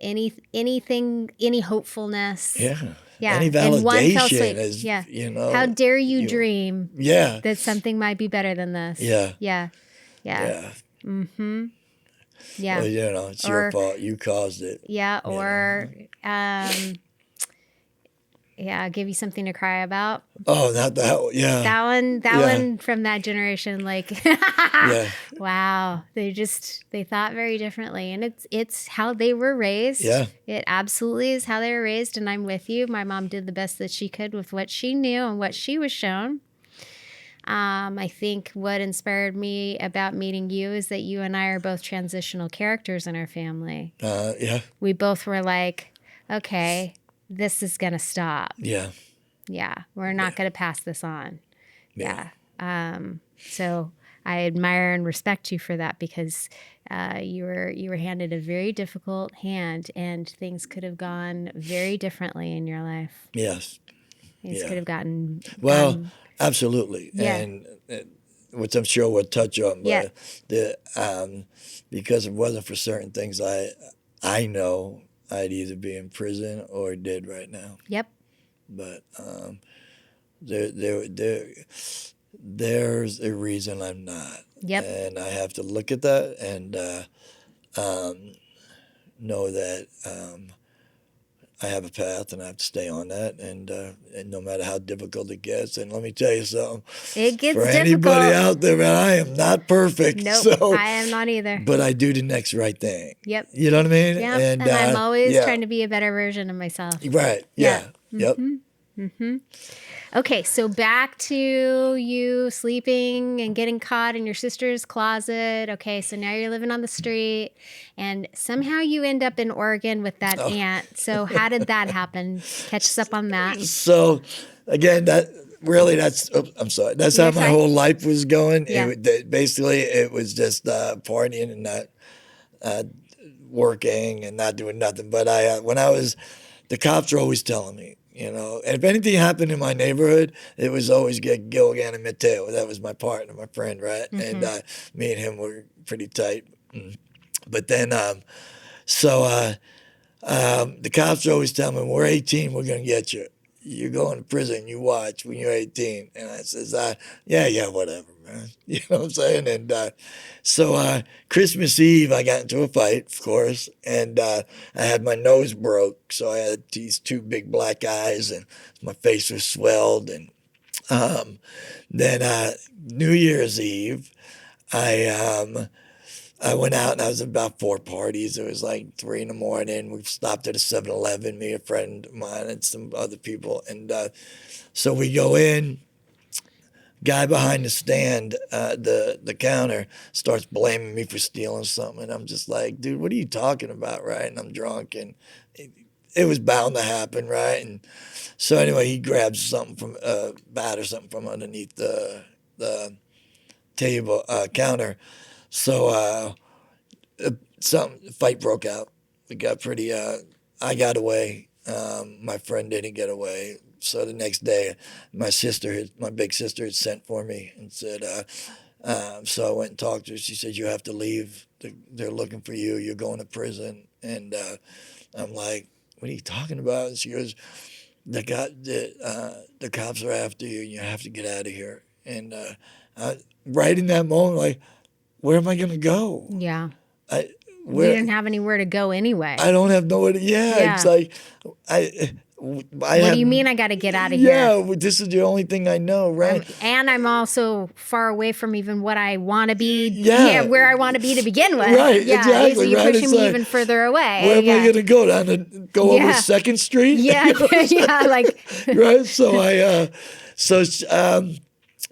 anything, any hopefulness. Yeah. Yeah. Any In one fell validation swoop. is, Yeah. you know. How dare you dream Yeah. that something might be better than this? Yeah. Yeah. Yeah. Yeah. Yeah. Well, you know, it's your fault. You caused it. Yeah. Or, yeah, give you something to cry about. Oh, not that. Yeah. That one from that generation, like, Yeah. wow, they thought very differently, and it's how they were raised. Yeah. It absolutely is how they were raised, and I'm with you. My mom did the best that she could with what she knew and what she was shown. I think what inspired me about meeting you is that you and I are both transitional characters in our family. Yeah. We both were like, okay, this is gonna stop. Yeah. Yeah, we're not going to pass this on. Yeah. So I admire and respect you for that because you were handed a very difficult hand, and things could have gone very differently in your life. Yes. Things could have gotten Well, absolutely. Yeah. And which I'm sure we'll touch on, but because it wasn't for certain things, I know I'd either be in prison or dead right now. Yep. But there's a reason I'm not. Yep. And I have to look at that and know that I have a path and I have to stay on that. And no matter how difficult it gets, and let me tell you something. It gets for difficult. Anybody out there, man, I am not perfect. Nope, so, I am not either. But I do the next right thing. Yep. You know what I mean? Yep. And I'm always trying to be a better version of myself. Right. Yeah. Yep. Okay, so back to you sleeping and getting caught in your sister's closet. Okay, so now you're living on the street, and somehow you end up in Oregon with that aunt. So how did that happen? Catch us up on that. So, again, I'm sorry. That's how my whole life was going. Yeah. Basically, it was just partying and not working and not doing nothing. But the cops were always telling me, you know, and if anything happened in my neighborhood, it was always get Gilgan and Mateo. That was my partner, my friend, right? And me and him were pretty tight. But then, the cops always tell me, when we're 18, we're going to get you. You're going to prison, you watch when you're 18. And I says, yeah, whatever, man. You know what I'm saying? And so Christmas Eve, I got into a fight, of course, and I had my nose broke. So I had these two big black eyes, and my face was swelled. And then New Year's Eve, I went out and I was at about 4 parties. It was like 3 in the morning. We stopped at a 7-Eleven, me, a friend of mine, and some other people. And so we go in. Guy behind the stand, the counter, starts blaming me for stealing something. And I'm just like, dude, what are you talking about, right? And I'm drunk. And it was bound to happen, right? And so anyway, he grabs something from a bat or something from underneath the table counter. So fight broke out. It got pretty. I got away. My friend didn't get away. So the next day, my big sister, had sent for me and said. So I went and talked to her. She said, "You have to leave. They're looking for you. You're going to prison." And I'm like, "What are you talking about?" And she goes, the cops are after you and you have to get out of here. And right in that moment, like, where am I going to go? Yeah. I You didn't have anywhere to go anyway. I don't have nowhere to, it's like, what do you mean I got to get out of here? Yeah, this is the only thing I know, right? And I'm also far away from even what I want to be, where I want to be to begin with. Right, yeah, exactly. So you're right? pushing It's me like, even further away. Where am I going to go? Go over 2nd Street? Yeah, like. Right, so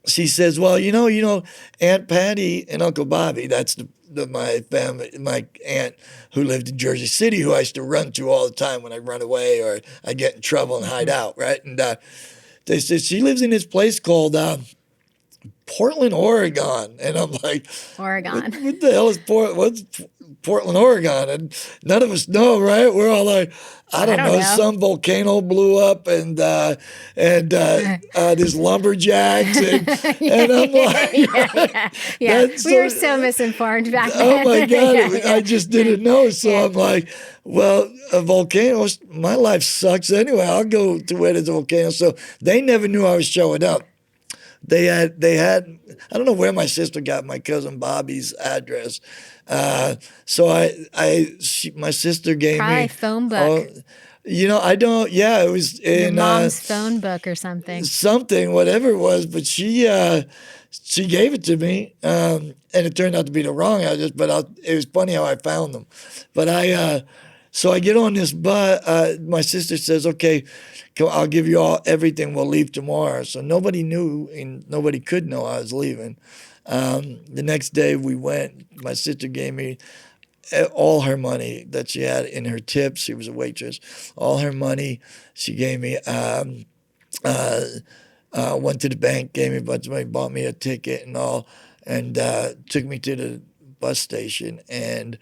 she says, well, Aunt Patty and Uncle Bobby, that's my family, my aunt who lived in Jersey City, who I used to run to all the time when I run away or I get in trouble and hide out, right? And they said she lives in this place called Portland, Oregon. And I'm like, Oregon. What the hell is what's Portland, Oregon? And none of us know, right? We're all like, I don't know. Some volcano blew up and there's lumberjacks and I'm like, we were so misinformed back then. Oh my God, I just didn't know. So I'm like, well, a volcano, my life sucks anyway. I'll go to where there's a volcano. So they never knew I was showing up. They had. I don't know where my sister got my cousin Bobby's address. So my sister gave probably me phone book. I don't. Yeah, it was in your mom's phone book or something. Something, whatever it was. But she gave it to me, and it turned out to be the wrong address. But it was funny how I found them. But so I get on this bus. My sister says, "Okay, I'll give you everything. We'll leave tomorrow." So nobody knew and nobody could know I was leaving. The next day we went. My sister gave me all her money that she had in her tips. She was a waitress. All her money she gave me. Went to the bank, gave me a bunch of money, bought me a ticket and all, and took me to the bus station. And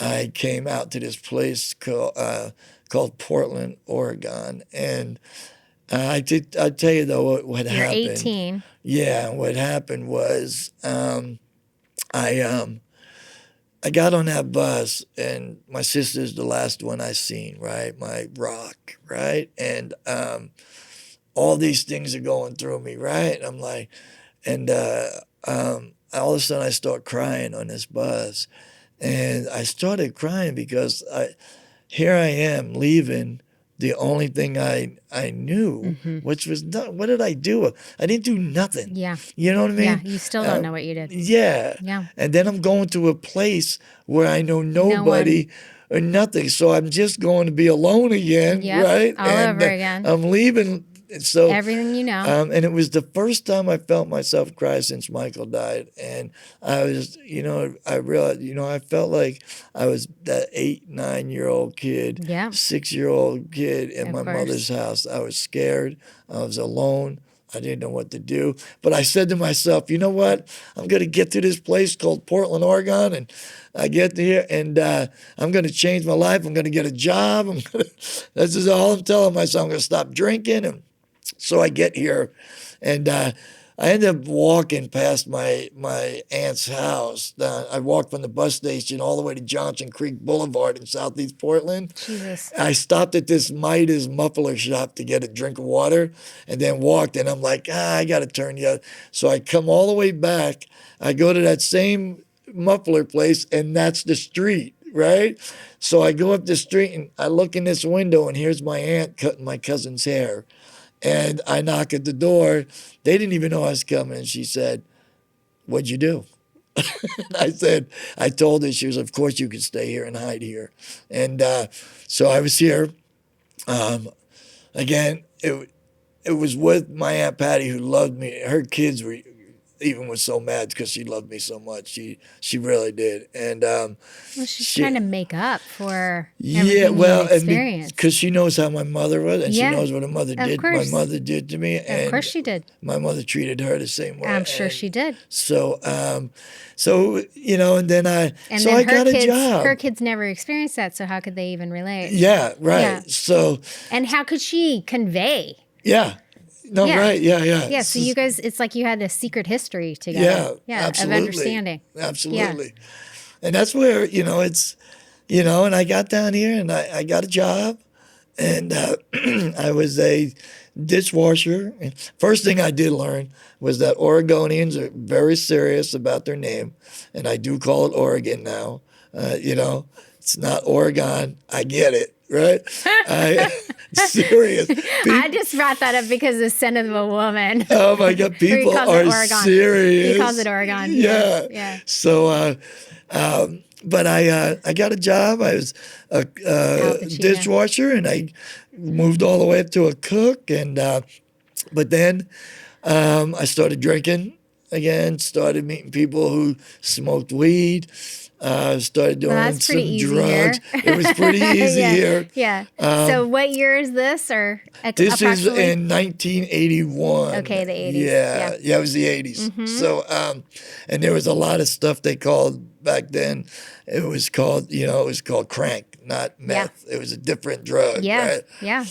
I came out to this place called Portland, Oregon. And I'll tell you though what happened. You're 18. Yeah, what happened was I got on that bus and my sister's the last one I seen, right? My rock, right? And all these things are going through me, right? I'm like, and all of a sudden I start crying on this bus. And I started crying because here I am leaving the only thing I knew, which was what did I do? I didn't do nothing. Yeah. You know what I mean? Yeah, you still don't know what you did. Yeah. Yeah. And then I'm going to a place where I know nobody or nothing. So I'm just going to be alone again, right? All over again. I'm leaving. So everything you know. And it was the first time I felt myself cry since Michael died. And I was, I realized, I felt like I was that 8, 9-year-old kid, 6-year-old kid in my mother's house. I was scared. I was alone. I didn't know what to do. But I said to myself, you know what? I'm going to get to this place called Portland, Oregon. And I get here and I'm going to change my life. I'm going to get a job. This is all I'm telling myself. I'm going to stop drinking. And so I get here, and I end up walking past my aunt's house. I walked from the bus station all the way to Johnson Creek Boulevard in Southeast Portland. Jesus. I stopped at this Midas muffler shop to get a drink of water, and then walked, and I'm like, I got to turn the other. So I come all the way back. I go to that same muffler place, and that's the street, right? So I go up the street, and I look in this window, and here's my aunt cutting my cousin's hair. And I knock at the door. They didn't even know I was coming. She said, "What'd you do?" I told her. She was, "Of course you can stay here and hide here." And so I was here. Again, it was with my Aunt Patty, who loved me. Her kids were so mad because she loved me so much. She really did. And she's trying to make up for everything you experienced. Because she knows how my mother was, and she knows what her mother did. Course. My mother did to me, and of course she did. My mother treated her the same way. I'm sure she did. So, and then I got a job. Her kids never experienced that, so how could they even relate? Yeah, right. Yeah. So, and how could she convey? Yeah. No, right, yeah. Yeah, so you guys, it's like you had a secret history together. Yeah, absolutely. Of understanding. Absolutely. Yeah. And that's where, it's, and I got down here and I got a job And I was a dishwasher. First thing I did learn was that Oregonians are very serious about their name, and I do call it Oregon now. It's not Oregon. I get it, right? Serious. I just brought that up because the son of a woman. Oh my God, people are serious. He calls it Oregon. Yeah. Yeah. So, but I got a job. I was a dishwasher, and I moved all the way up to a cook. And but then I started drinking again. Started meeting people who smoked weed. Started doing some drugs. It was pretty easy here. Yeah. So what year is this, or this is in 1981. Okay, the 80s. Yeah, it was the 80s. Mm-hmm. So, and there was a lot of stuff they called back then. It was called crank, not meth. Yeah. It was a different drug. Yeah, right? Yeah.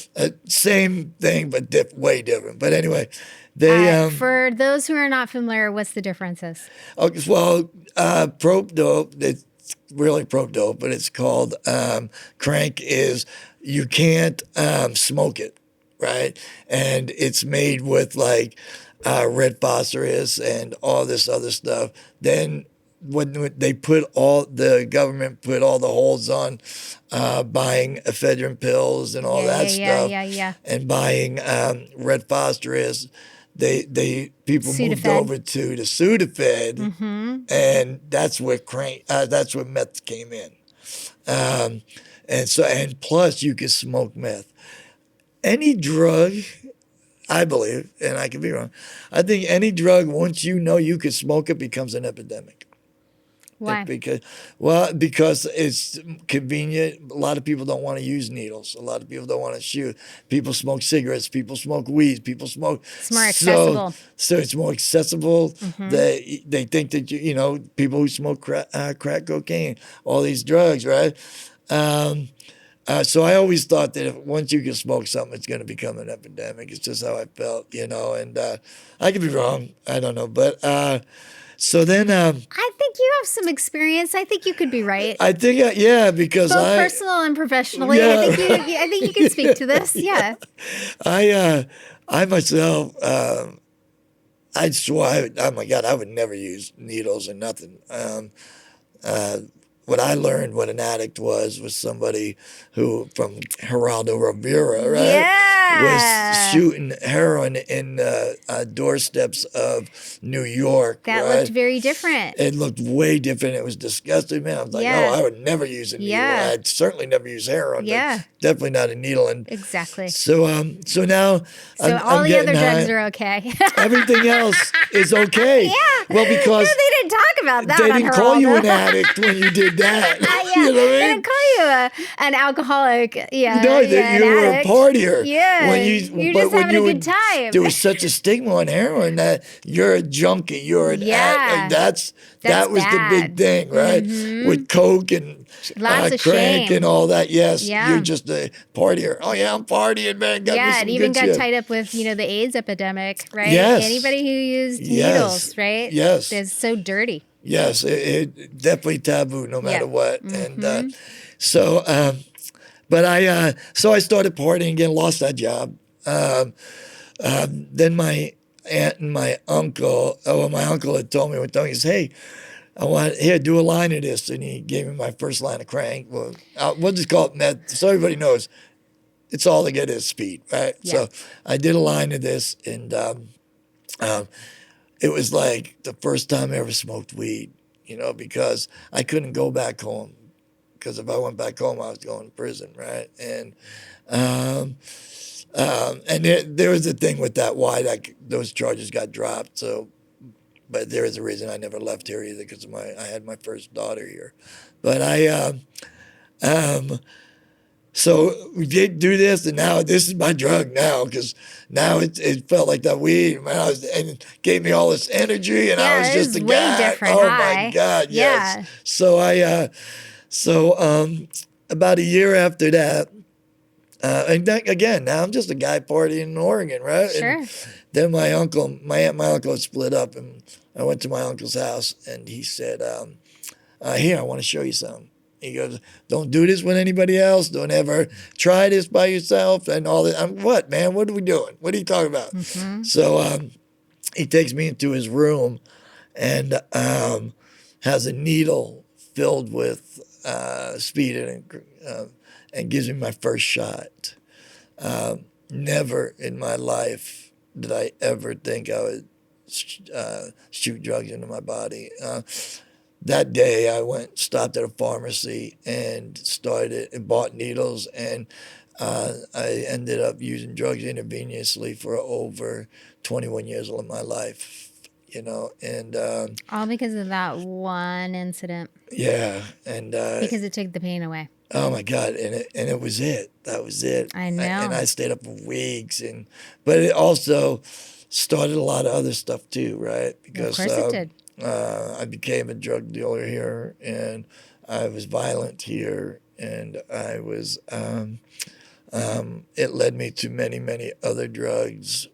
Same thing, but way different. But anyway, for those who are not familiar, what's the differences? Okay, well, prope dope. It's really prope dope, but it's called crank. Is you can't smoke it, right? And it's made with like red phosphorus and all this other stuff. Then when the government put all the holds on buying ephedrine pills and all that stuff, and buying red phosphorus. People moved over to the Sudafed, mm-hmm. and that's where meth came in, and plus you could smoke meth. Any drug, I believe, and I could be wrong. I think any drug, once you know you could smoke it, becomes an epidemic. Why? Because it's convenient. A lot of people don't want to use needles. A lot of people don't want to shoot. People smoke cigarettes. People smoke weed. People smoke. It's more accessible. So it's more accessible. Mm-hmm. They think that people who smoke crack cocaine, all these drugs, right? So I always thought that once you can smoke something, it's going to become an epidemic. It's just how I felt, and I could be wrong. I don't know, but. So then, I think you have some experience. I think you could be right. I think, because both personal and professionally. Yeah. I think you can speak to this. Yeah. I myself, I swore, oh my God, I would never use needles or nothing. What I learned what an addict was somebody who from Geraldo Rivera, right? Yeah. Was shooting heroin in doorsteps of New York. That right? looked very different. It looked way different. It was disgusting, man. I was like, no, I would never use a needle. Yeah. I'd certainly never use heroin. Yeah. Definitely not a needle. And exactly. So now, all the other drugs are okay. Everything else is okay. Yeah. Well, because they didn't talk about that. They didn't call you an addict when you did that. Yeah. You know what I mean? They didn't call you an alcoholic. Yeah. No, you were a partier. Yeah. You're just having a good time. There was such a stigma on heroin that you're a junkie. You're an addict. That was bad. the big thing, right? Mm-hmm. With coke and crank shame. and all that. Yes, you're just a partier. Oh yeah, I'm partying, man. It even got tied up with the AIDS epidemic, right? Yes. Anybody who used needles, right? Yes, it's so dirty. Yes, it definitely taboo no matter what. Mm-hmm. And so I started partying again, lost that job. Then my aunt and my uncle, my uncle had told me one time, he said, hey, do a line of this. And he gave me my first line of crank. Well, we'll just call it meth. So everybody knows it's all to get is speed, right? Yeah. So I did a line of this, and it was like the first time I ever smoked weed, because I couldn't go back home. Because if I went back home, I was going to prison, right? And there was a thing with that, why those charges got dropped. So, but there is a reason I never left here either, because I had my first daughter here. But so we did do this, and now this is my drug now, because now it felt like that weed, and it gave me all this energy, and I was just a guy. Different my God, yes. So about a year after that, and then, again, now I'm just a guy partying in Oregon, right? Sure. And then my aunt and my uncle split up, and I went to my uncle's house, and he said, here, I want to show you something. He goes, don't do this with anybody else. Don't ever try this by yourself and all that. I'm, what, man? What are we doing? What are you talking about? So he takes me into his room and has a needle filled with speed and gives me my first shot. Never in my life did I ever think I would shoot drugs into my body. That day, I stopped at a pharmacy and bought needles, and I ended up using drugs intravenously for over 21 years of my life, and All because of that one incident. yeah, and Because it took the pain away. oh my God, and it was it. That was it. I know. And I stayed up for weeks, but it also started a lot of other stuff too, right? Because Of course it did. I became a drug dealer here, and I was violent here, and I was. It led me to many, many other drugs,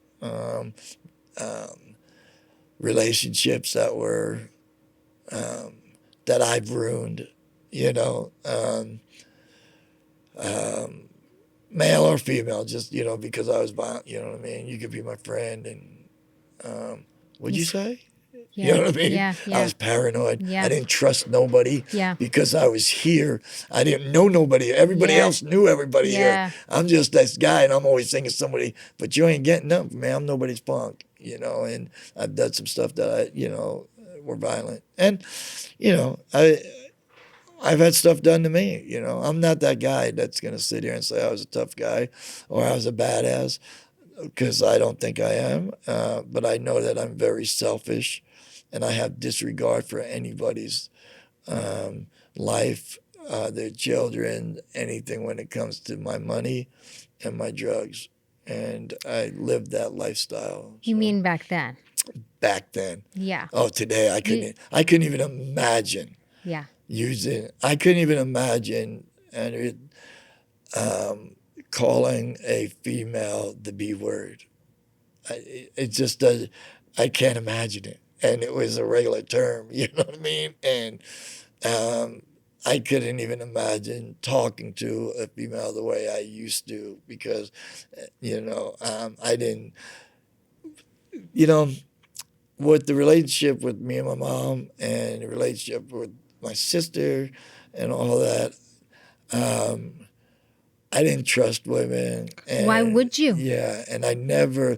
relationships that were that I've ruined, male or female, just because I was violent. You know what I mean? You could be my friend, and what'd you say? Yeah. You know what I mean? Yeah, yeah. I was paranoid. Yeah. I didn't trust nobody Yeah. because I was here. I didn't know nobody. Everybody Yeah. else knew everybody Yeah. here. I'm just this guy, and I'm always thinking somebody, but you ain't getting up, man. I'm nobody's punk, and I've done some stuff that were violent. And, I've had stuff done to me, I'm not that guy that's going to sit here and say I was a tough guy or I was a badass, because I don't think I am. But I know that I'm very selfish, and I have disregard for anybody's life, their children, anything when it comes to my money and my drugs. And I lived that lifestyle. You mean back then? Back then. Yeah. Oh, today I couldn't even imagine Yeah. using. I couldn't even imagine calling a female the B word. It just does. I can't imagine it. And it was a regular term, you know what I mean? And I couldn't even imagine talking to a female the way I used to, because, I didn't, with the relationship with me and my mom and the relationship with my sister and all that, I didn't trust women. And, Why would you? Yeah, and I never.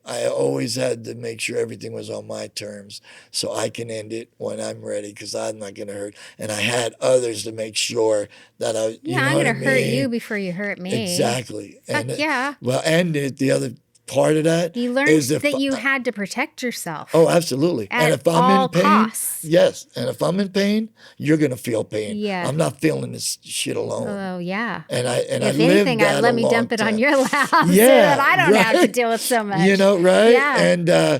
I always had to make sure everything was on my terms so I can end it when I'm ready, because I'm not going to hurt. And I had others to make sure that I'm going to hurt you before you hurt me. Exactly. Heck yeah. The other part of that You learned is that you had to protect yourself. Oh, absolutely. And if I'm all in pain, costs. yes. And if I'm in pain, you're going to feel pain. Yeah. I'm not feeling this shit alone. Oh, yeah. And I if lived anything, that let me a dump long it on time. your lap so Yeah, that I don't have to right. deal with so much. Right? Yeah.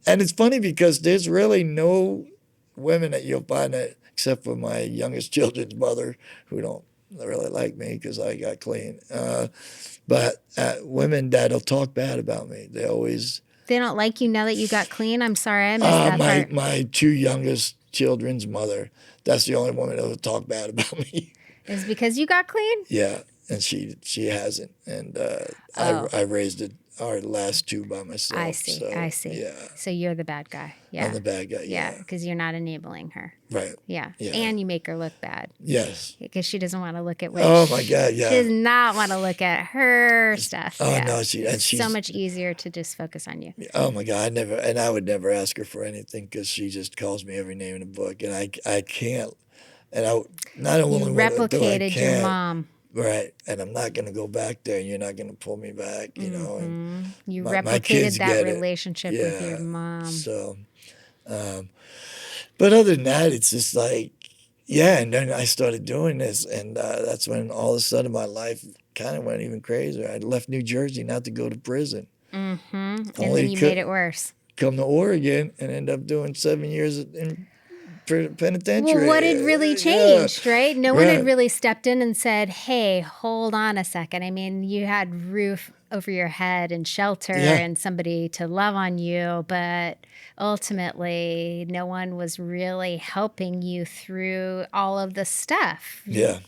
And it's funny because there's really no women that you'll find that, except for my youngest children's mother, who don't really like me because I got clean. But women that'll talk bad about me, they don't like you now that you got clean? I'm sorry, I missed that part. My two youngest children's mother, that's the only woman that will talk bad about me. Is because you got clean? Yeah, and she hasn't. And I raised our last two by myself. I see. So, I see. Yeah. So you're the bad guy. Yeah. I'm the bad guy. Yeah, because you're not enabling her. Right. Yeah. Yeah. And you make her look bad. Yes. Because she doesn't want to look at what Oh my God, yeah. She does not want to look at her stuff. Oh yeah. no, it's so much easier to just focus on you. Oh my God, I would never ask her for anything, because she just calls me every name in the book, and I can't. And not only You do I replicated your can't, mom. Right, and I'm not going to go back there, and you're not going to pull me back, And You my replicated kids that get it. relationship with your mom. So, but other than that, it's just like, yeah. And then I started doing this, and that's when all of a sudden my life kind of went even crazier. I left New Jersey not to go to prison. Mm-hmm. And then you made it worse. Come to Oregon and end up doing 7 years in penitentiary. Well, what had really changed, right? No one had really stepped in and said, hey, hold on a second. I mean, you had roof over your head and shelter Yeah. and somebody to love on you, but ultimately no one was really helping you through all of the stuff. Yeah.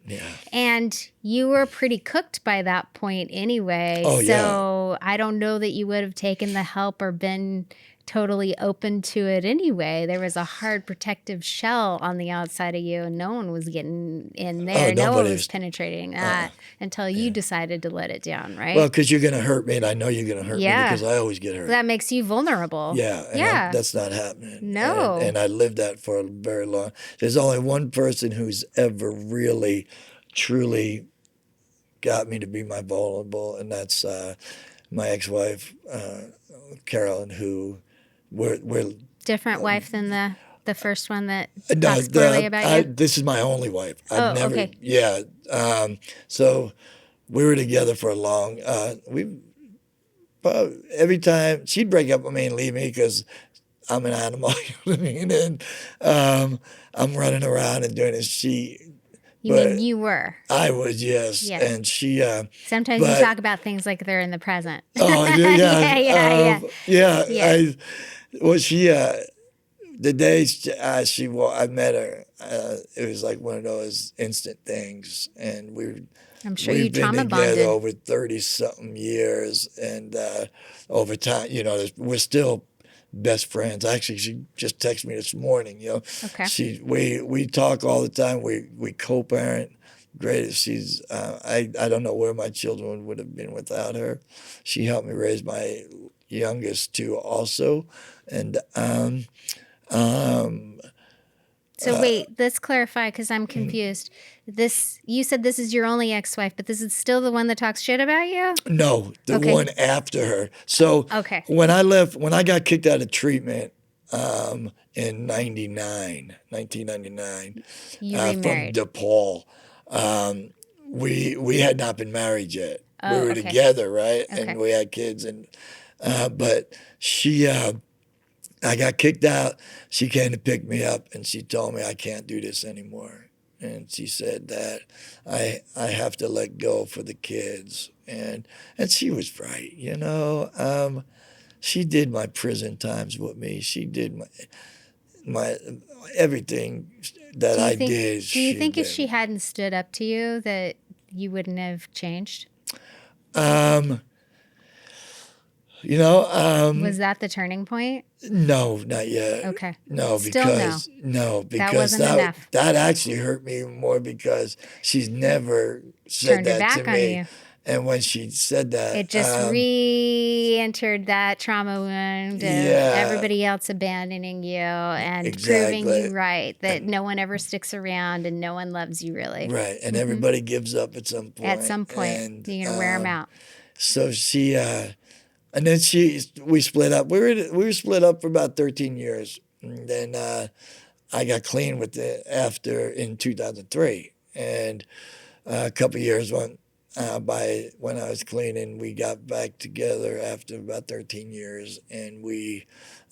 Yeah. And you were pretty cooked by that point anyway. Oh, yeah. So I don't know that you would have taken the help or been totally open to it anyway. There was a hard protective shell on the outside of you, and no one was getting in there. No one nobody was was. penetrating that until you decided to let it down, right? Well, because you're going to hurt me, and I know you're going to hurt me Yeah. because I always get hurt. That makes you vulnerable. Yeah, and Yeah. that's not happening. No. And I lived that for a very long. There's only one person who's ever really, truly got me to be my vulnerable, and that's my ex-wife, Carolyn, who we're Different wife than the first one that no, talks poorly about you? this is my only wife. Oh, I've never, okay. yeah. So we were together for a long. Every time she'd break up with me and leave me because I'm an animal, you know what I mean? And I'm running around and doing this. You mean you were? I was, yes. Yes. And she. Sometimes you talk about things like they're in the present. Oh, yeah. Yeah. Well, she. The day I met her, it was like one of those instant things, and I'm sure you we've been trauma together bonded. over 30-something years, and over time, we're still best friends. Actually, she just texted me this morning. Okay. We talk all the time. We co-parent. Great. She's I don't know where my children would have been without her. She helped me raise my youngest two also, and. So wait, let's clarify because I'm confused. You said this is your only ex-wife, but this is still the one that talks shit about you? No, the Okay. one after her. So Okay. when I got kicked out of treatment in 1999, You from remarried. DePaul, we had not been married yet. We Oh, were okay. together, right? Okay. And we had kids, and but she. I got kicked out. She came to pick me up, and she told me I can't do this anymore. And she said that I have to let go for the kids. And she was right, She did my prison times with me. She did my everything that I did. Do you think if she hadn't stood up to you that you wouldn't have changed? Was that the turning point? No, not yet. Okay. No, Still because that wasn't enough. that actually hurt me more because she's never said Turned her that back to on me. you. And when she said that, It just re-entered that trauma wound of everybody else abandoning you and proving you right, that no one ever sticks around and no one loves you really. Right, and everybody gives up at some point. At some point, and, you're gonna wear them out. So she, and then we split up. We were split up for about 13 years. And then I got clean with it in 2003, and a couple of years went by when I was clean, and we got back together after about 13 years, and we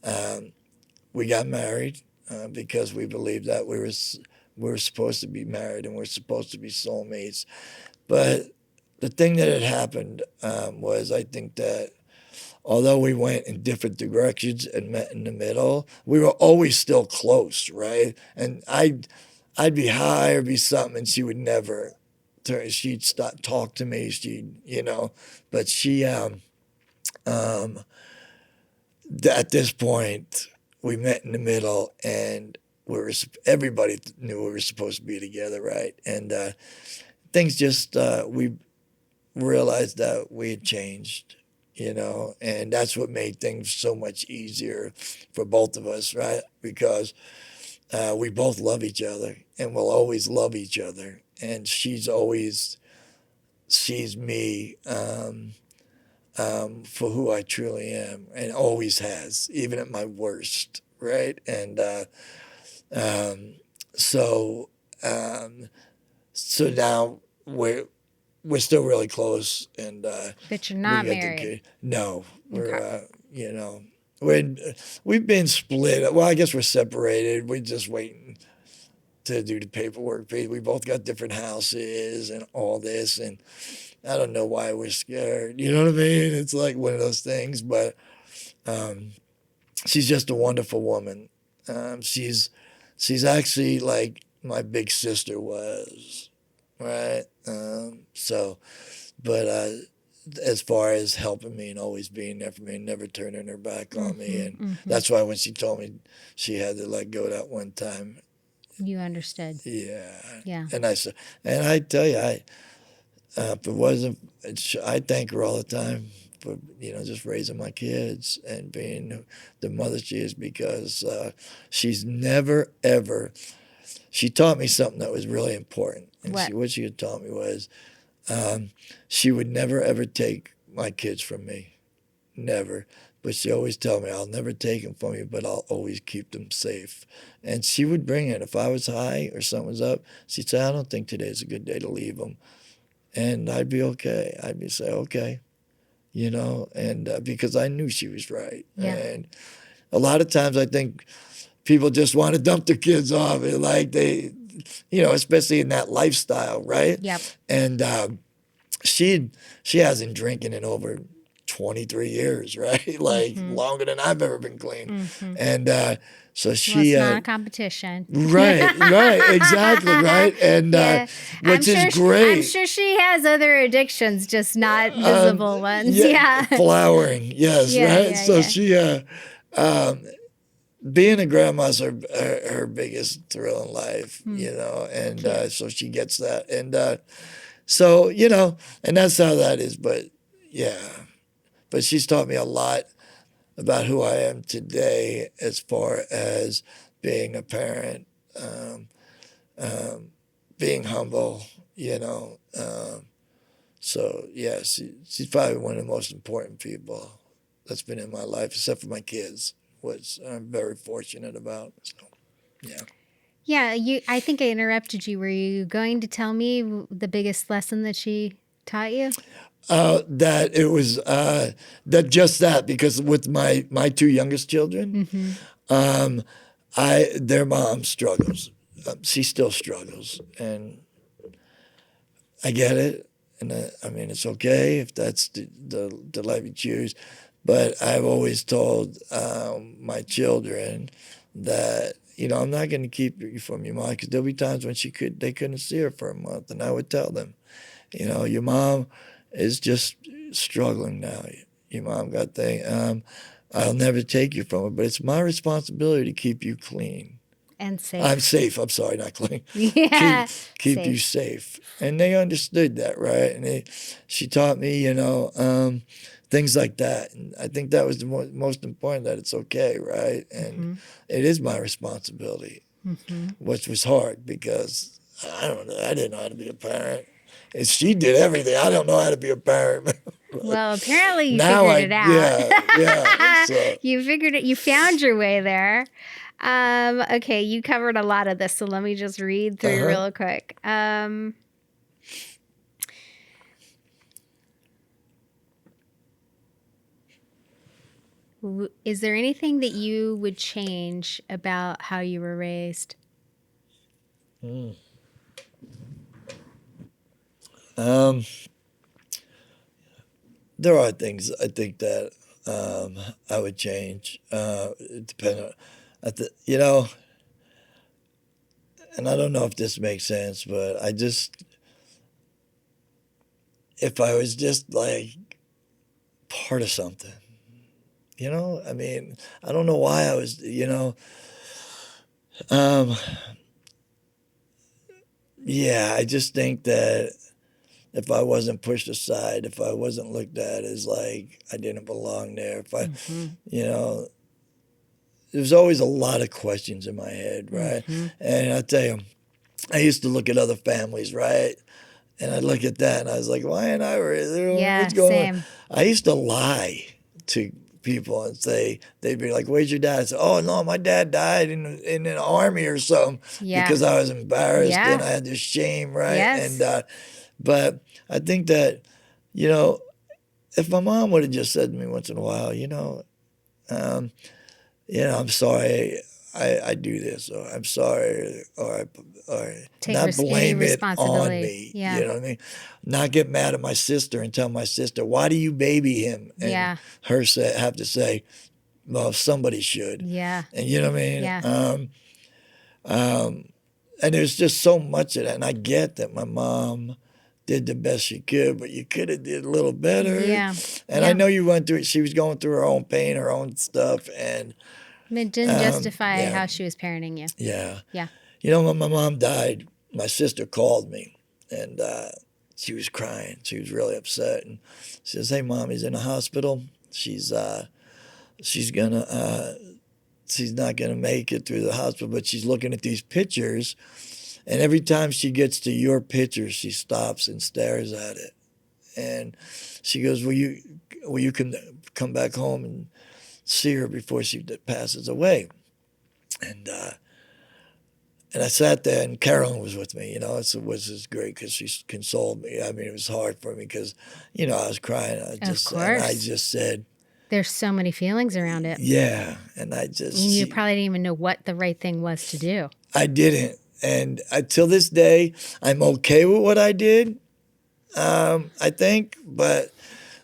got married because we believed that we were supposed to be married and we're supposed to be soulmates. But the thing that had happened was, I think that although we went in different directions and met in the middle, we were always still close, right? And I'd be high or be something, and she would never. She'd stop talk to me. But she at this point we met in the middle, and everybody knew we were supposed to be together, right? And things just we realized that we had changed, and that's what made things so much easier for both of us, right? Because we both love each other and will always love each other. And she's always sees me for who I truly am, and always has, even at my worst, right? And so now we're still really close, and but you're not married. No, we're we've been split. Well, I guess we're separated. We're just waiting to do the paperwork. We both got different houses and all this, and I don't know why we're scared. You know what I mean? It's like one of those things, but she's just a wonderful woman. She's actually like my big sister was, right? But as far as helping me and always being there for me and never turning her back on me. And that's why when she told me she had to let go that one time. You understood. Yeah. Yeah. And I tell you, if it wasn't, I thank her all the time for, just raising my kids and being the mother she is, because she's never, ever, she taught me something that was really important. And what she had taught me was she would never, ever take my kids from me. Never. But she always tell me, I'll never take them from you, but I'll always keep them safe. And she would bring it. If I was high or something was up, she'd say, I don't think today's a good day to leave them. And I'd be okay. I'd say, okay, and because I knew she was right. Yeah. And a lot of times I think people just want to dump their kids off, and like they, especially in that lifestyle, right? Yep. And she hasn't drinking in over 23 years, right? Like longer than I've ever been clean. And so she... Well, it's not a competition. Right, exactly, right? And which is great. I'm sure she has other addictions, just not visible ones. Yeah. Flowering, yes, right? Yeah, so she... being a grandma's her biggest thrill in life, and so she gets that. And so, and that's how that is. But but she's taught me a lot about who I am today as far as being a parent, being humble, so, yeah, she's probably one of the most important people that's been in my life, except for my kids, which I'm very fortunate about. So, yeah. Yeah, I think I interrupted you. Were you going to tell me the biggest lesson that she taught you? That it was because with my two youngest children, their mom struggles. She still struggles, and I get it. And I mean, it's okay if that's the life you choose. But I've always told my children that, I'm not going to keep you from your mom, because there'll be times when they couldn't see her for a month, and I would tell them, your mom is just struggling now. Your mom got things. I'll never take you from her, but it's my responsibility to keep you clean. And safe. I'm safe. I'm sorry, not clean. Yeah. Keep safe. you safe. And they understood that, right? And she taught me, things like that. And I think that was the most important, that it's okay, right? And it is my responsibility, which was hard because I don't know. I didn't know how to be a parent. And she did everything. I don't know how to be a parent. Well, apparently you figured it out. Yeah. So. You figured it. You found your way there. Okay, you covered a lot of this, so let me just read through real quick. Is there anything that you would change about how you were raised? There are things I think that I would change. Depending on, and I don't know if this makes sense, but if I was just like part of something, I mean, I don't know why I was, I just think that if I wasn't pushed aside, if I wasn't looked at as like I didn't belong there, if I, there's always a lot of questions in my head, right? And I tell you, I used to look at other families, right? And I'd look at that and I was like, why ain't I really? What's going on? I used to lie to people and say, they'd be like, where's your dad? I said, oh, no, my dad died in the army or something, because I was embarrassed and I had this shame, right? Yes. And but I think that, if my mom would have just said to me once in a while, I'm sorry, I do this, or I'm sorry, or Take not blame it on responsibility. me. Yeah. You know what I mean? Not get mad at my sister and tell my sister, why do you baby him? And Yeah. her have to say, well, somebody should. Yeah. And you know what I mean? Yeah. And there's just so much of that. And I get that my mom did the best she could, but you could have did a little better. Yeah. And I know you went through it. She was going through her own pain, her own stuff. And It didn't justify yeah. how she was parenting you. Yeah. Yeah. You know, when my mom died, my sister called me, and she was crying. She was really upset. And she says, hey, Mom, he's in the hospital. She's not gonna make it through the hospital, but she's looking at these pictures, and every time she gets to your picture, she stops and stares at it, and she goes, "Will you come back home and see her before she passes away?" And I sat there, and Carolyn was with me. You know, it was just great because she consoled me. I mean, it was hard for me because, you know, I was crying. Of course. I just said, there's so many feelings around it. yeah, and You probably didn't even know what the right thing was to do. I didn't, and till this day, I'm okay with what I did. I think, but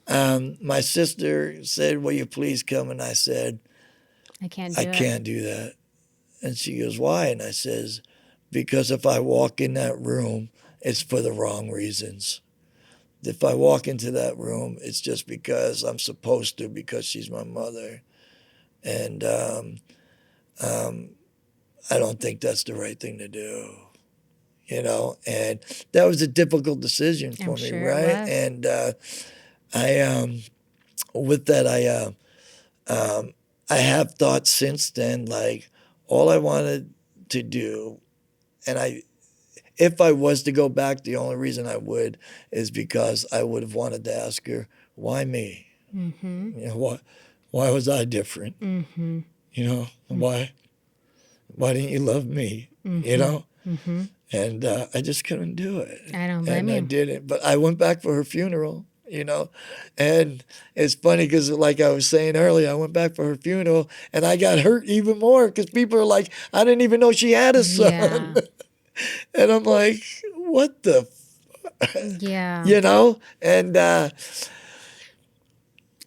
my sister said, "Will you please come?" And I said, I can't do that." And she goes, "Why?" And I says, "Because if I walk in that room, it's for the wrong reasons. If I walk into that room, it's just because I'm supposed to, because she's my mother. And I don't think that's the right thing to do, you know." And that was a difficult decision for me, sure right? it was. And with that, I have thought since then, like, all I wanted to do, and if I was to go back, the only reason I would is because I would have wanted to ask her, why me? Mm-hmm. You know, why was I different? Mm-hmm. You know, why didn't you love me? Mm-hmm. You know? Mm-hmm. And I just couldn't do it. I don't blame and you. I didn't. But I went back for her funeral, you know. And it's funny because, like I was saying earlier, I went back for her funeral and I got hurt even more because people are like, I didn't even know she had a son. Yeah. And I'm like, what the Yeah. you know? And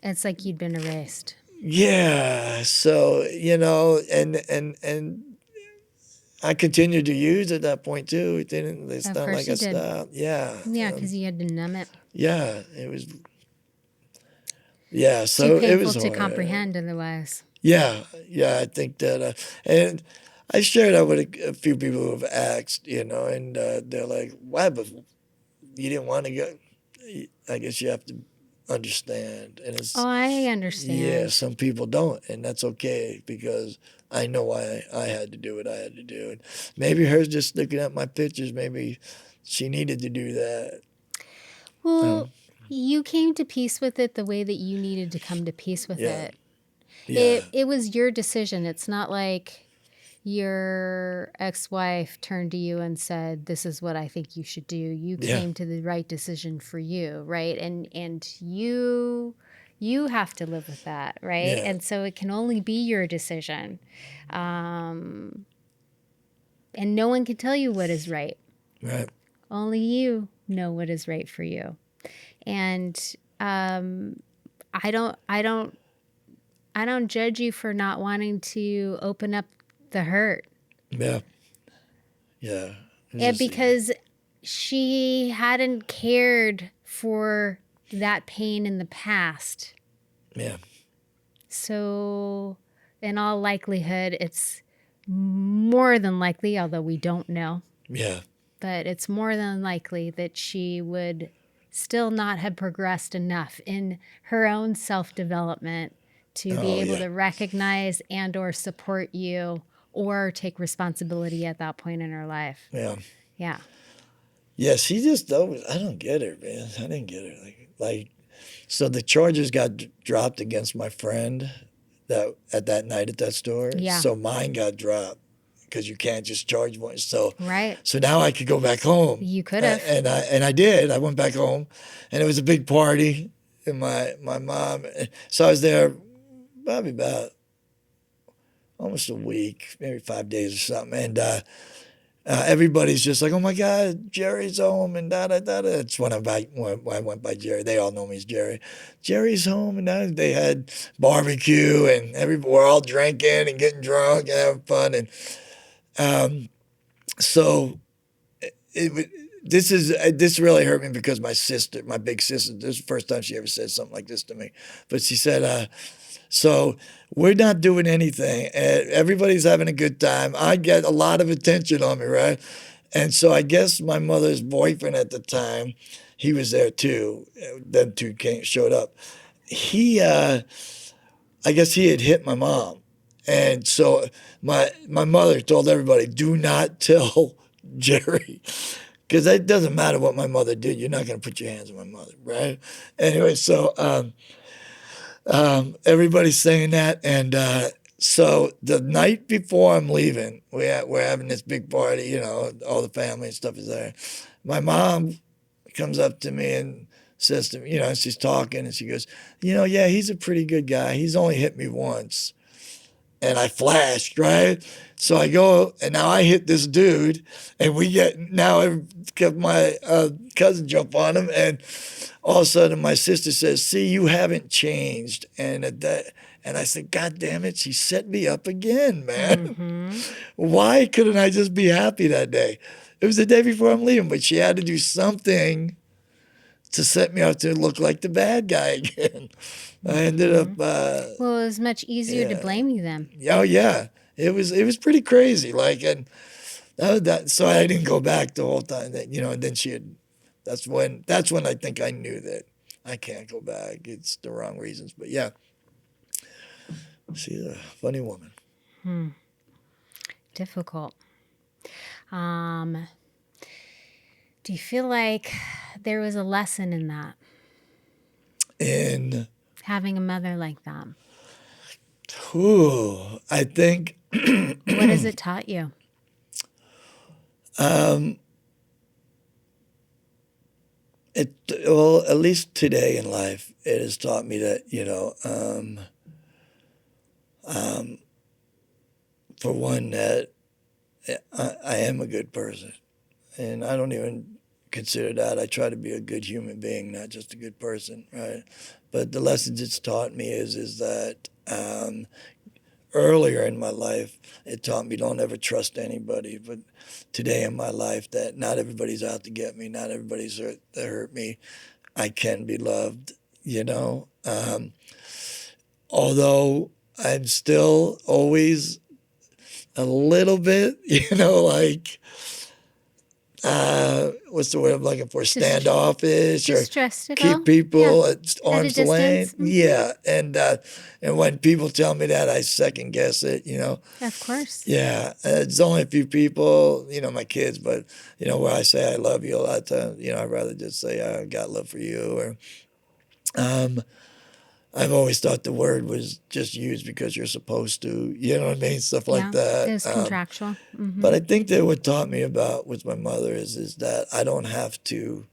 It's like you'd been erased. yeah, so, you know, and I continued to use at that point too. It's Of not course like you I did. stopped. Yeah. Yeah, because you had to numb it. Yeah, it was. Yeah, Too so it painful was to hard. comprehend otherwise. Yeah, I think that, and I shared that with a few people who have asked, you know, and they're like, "Why? But you didn't want to go?" I guess you have to understand, and it's Oh, I understand. yeah. Some people don't, and that's okay because I know why I had to do what I had to do. And maybe her just looking at my pictures, maybe she needed to do that. Well, you came to peace with it the way that you needed to come to peace with Yeah. it. Yeah. It was your decision. It's not like your ex-wife turned to you and said, "This is what I think you should do." You Yeah. came to the right decision for you, right? And you have to live with that, right? Yeah. And so it can only be your decision. And no one can tell you what is right. Right. Only you know what is right for you. And I don't judge you for not wanting to open up the hurt. Yeah. Yeah. Yeah, because she hadn't cared for that pain in the past. Yeah. So in all likelihood, it's more than likely, although we don't know, Yeah. but it's more than likely that she would still not have progressed enough in her own self-development to be able to recognize and or support you or take responsibility at that point in her life. Yeah. Yeah. Yeah, she just always, I don't get her, man. I didn't get her. Like, so the charges got dropped against my friend that at that night at that store. Yeah. So mine got dropped because you can't just charge one. So Right. So now I could go back home. You could have. And I did. I went back home, and it was a big party. And my mom. So I was there probably about almost a week, maybe 5 days or something. And everybody's just like, oh my God, Jerry's home and da da da da. It's when I went by Jerry. They all know me as Jerry. Jerry's home, and now they had barbecue, and we're all drinking and getting drunk and having fun. And so this really hurt me because my big sister, this is the first time she ever said something like this to me. But she said, so we're not doing anything. Everybody's having a good time. I get a lot of attention on me, right? And so I guess my mother's boyfriend at the time, he was there too. Them two showed up. I guess he had hit my mom. And so my mother told everybody, do not tell Jerry. Because it doesn't matter what my mother did. You're not going to put your hands on my mother, right? Anyway, so everybody's saying that. And so the night before I'm leaving, we're having this big party, you know, all the family and stuff is there. My mom comes up to me and says to me, you know, she's talking and she goes, you know, yeah, he's a pretty good guy. He's only hit me once. And I flashed, right? So I go, and now I hit this dude, and now my cousin jump on him, and all of a sudden my sister says, see, you haven't changed. And I said, God damn it, she set me up again, man. Mm-hmm. Why couldn't I just be happy that day? It was the day before I'm leaving, but she had to do something to set me up to look like the bad guy again. I ended up. Well, it was much easier to blame you then. Oh yeah, it was pretty crazy. Like, and so I didn't go back the whole time. That, you know, and then she had. That's when I think I knew that I can't go back. It's the wrong reasons, but yeah, she's a funny woman. Difficult. Do you feel like there was a lesson in that? In having a mother like that? Ooh, I think. What has it taught you? Well, at least today in life, it has taught me that, you know, for one, that I am a good person. And I don't even consider that. I try to be a good human being, not just a good person, right? But the lessons it's taught me is that earlier in my life, it taught me don't ever trust anybody. But today in my life, that not everybody's out to get me, not everybody's to hurt me. I can be loved, you know? Although I'm still always a little bit, you know, like, what's the word I'm looking for? Standoffish, or keep people at arm's length. Mm-hmm. Yeah, and when people tell me that, I second guess it. You know. Of course. Yeah, it's only a few people, you know, my kids, but you know, where I say I love you a lot of times, you know, I'd rather just say I got love for you, or I've always thought the word was just used because you're supposed to, you know what I mean? Stuff like that. It was contractual. Mm-hmm. But I think that what taught me about with my mother is that I don't have to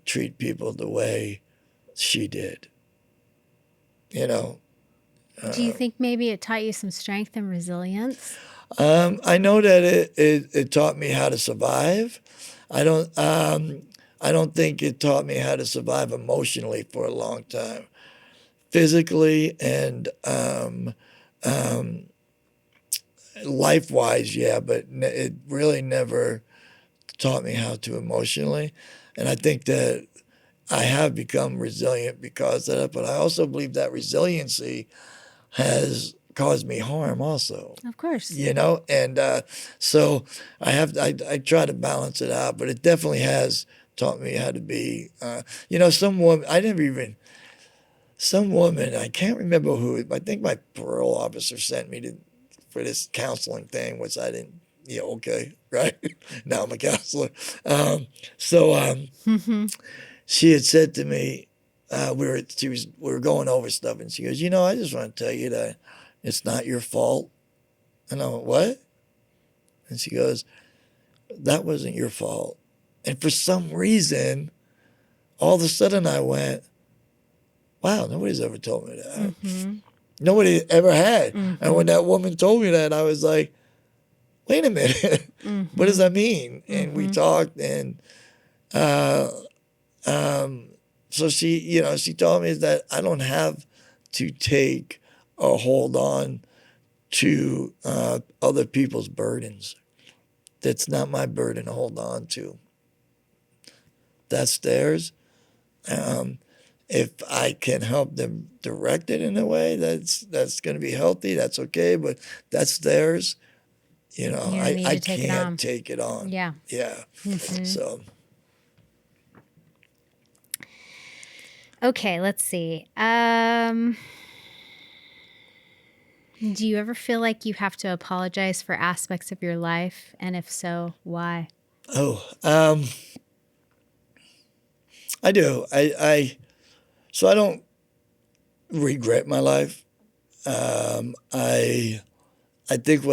treat people the way she did. You know? Do you think maybe it taught you some strength and resilience? I know that it taught me how to survive. I don't think it taught me how to survive emotionally for a long time. Physically and life-wise, yeah, but it really never taught me how to emotionally. And I think that I have become resilient because of that, but I also believe that resiliency has caused me harm also. Of course. You know, and so I try to balance it out, but it definitely has taught me how to be, you know, some woman, I can't remember who, I think my parole officer sent me for this counseling thing, which I didn't, yeah, okay, right? Now I'm a counselor. She had said to me, we were going over stuff, and she goes, you know, I just want to tell you that it's not your fault. And I went, what? And she goes, that wasn't your fault. And for some reason, all of a sudden I went, wow, nobody's ever told me that. Mm-hmm. nobody ever had. And when that woman told me that, I was like, wait a minute, what does that mean? And we talked, and so she told me that I don't have to take or hold on to other people's burdens. That's not my burden to hold on to. That's theirs. If I can help them direct it in a way that's going to be healthy, that's okay. But that's theirs. You know, I can't take it on. Yeah. Yeah. So. Okay, let's see. Do you ever feel like you have to apologize for aspects of your life? And if so, why? Oh, I do. So I don't regret my life. I think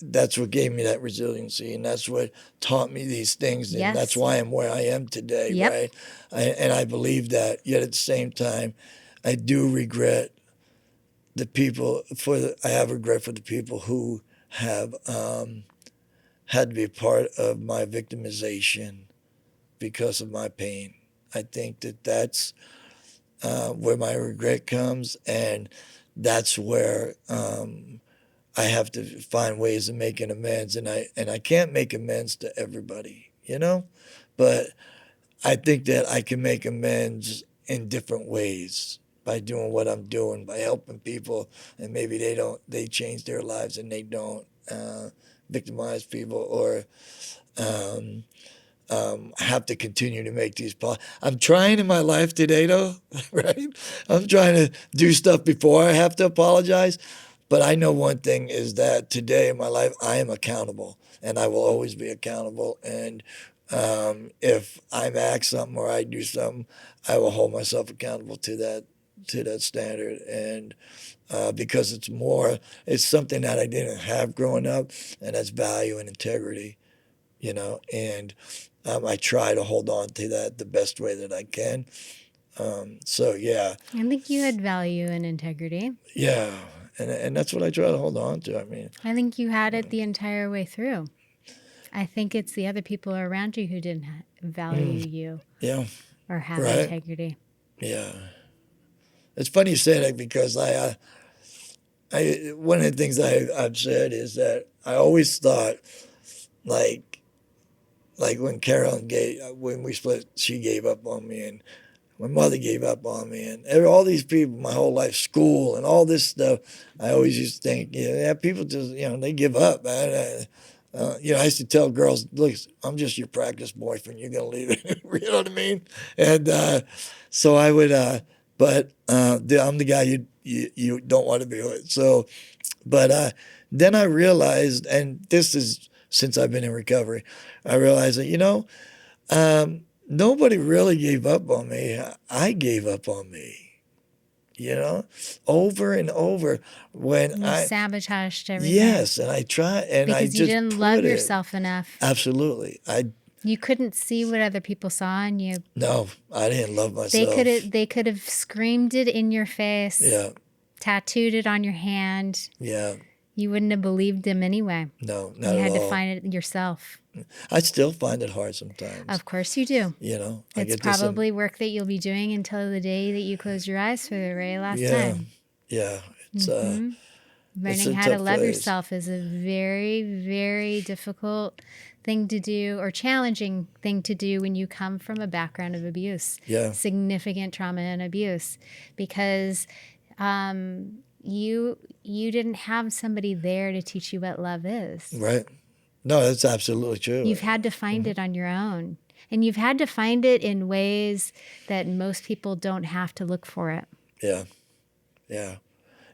that's what gave me that resiliency, and that's what taught me these things, and that's why I'm where I am today, right? And I believe that. Yet at the same time, I do regret the people I have regret for the people who have had to be a part of my victimization because of my pain. I think that's where my regret comes, and that's where I have to find ways of making amends, and I can't make amends to everybody, you know, but I think that I can make amends in different ways by doing what I'm doing, by helping people, and maybe they change their lives and they don't victimize people or have to continue to make these. I'm trying in my life today, though, right? I'm trying to do stuff before I have to apologize. But I know one thing is that today in my life, I am accountable, and I will always be accountable. And if I act something or I do something, I will hold myself accountable to that standard. And because it's something that I didn't have growing up, and that's value and integrity, you know. And I try to hold on to that the best way that I can. So yeah. I think you had value and integrity. Yeah. And that's what I try to hold on to. I mean, I think you had it the entire way through. I think it's the other people around you who didn't value you. Yeah. Or have integrity. Yeah. It's funny you say that because I one of the things I've said is that I always thought like when when we split, she gave up on me, and my mother gave up on me, and all these people, my whole life, school and all this stuff, I always used to think, yeah, people just, they give up, man. I used to tell girls, look, I'm just your practice boyfriend. You're going to leave it. You know what I mean? And so I would, but I'm the guy you don't want to be with. So, but then I realized, and this is since I've been in recovery, I realized that, nobody really gave up on me. I gave up on me, over and over when you sabotaged everything. Yes, and I tried, and because I just you didn't love yourself enough. Absolutely, you couldn't see what other people saw in you. No, I didn't love myself. They could have screamed it in your face. Yeah. Tattooed it on your hand. Yeah. You wouldn't have believed them anyway. No, not at all. You had to find it yourself. I still find it hard sometimes. Of course you do. It's probably work that you'll be doing until the day that you close your eyes for the very last time. Yeah. It's learning how to love yourself is a very, very difficult thing to do, or challenging thing to do when you come from a background of abuse. Yeah. Significant trauma and abuse, because you didn't have somebody there to teach you what love is. Right. No, that's absolutely true. You've had to find it on your own. And you've had to find it in ways that most people don't have to look for it. Yeah. Yeah.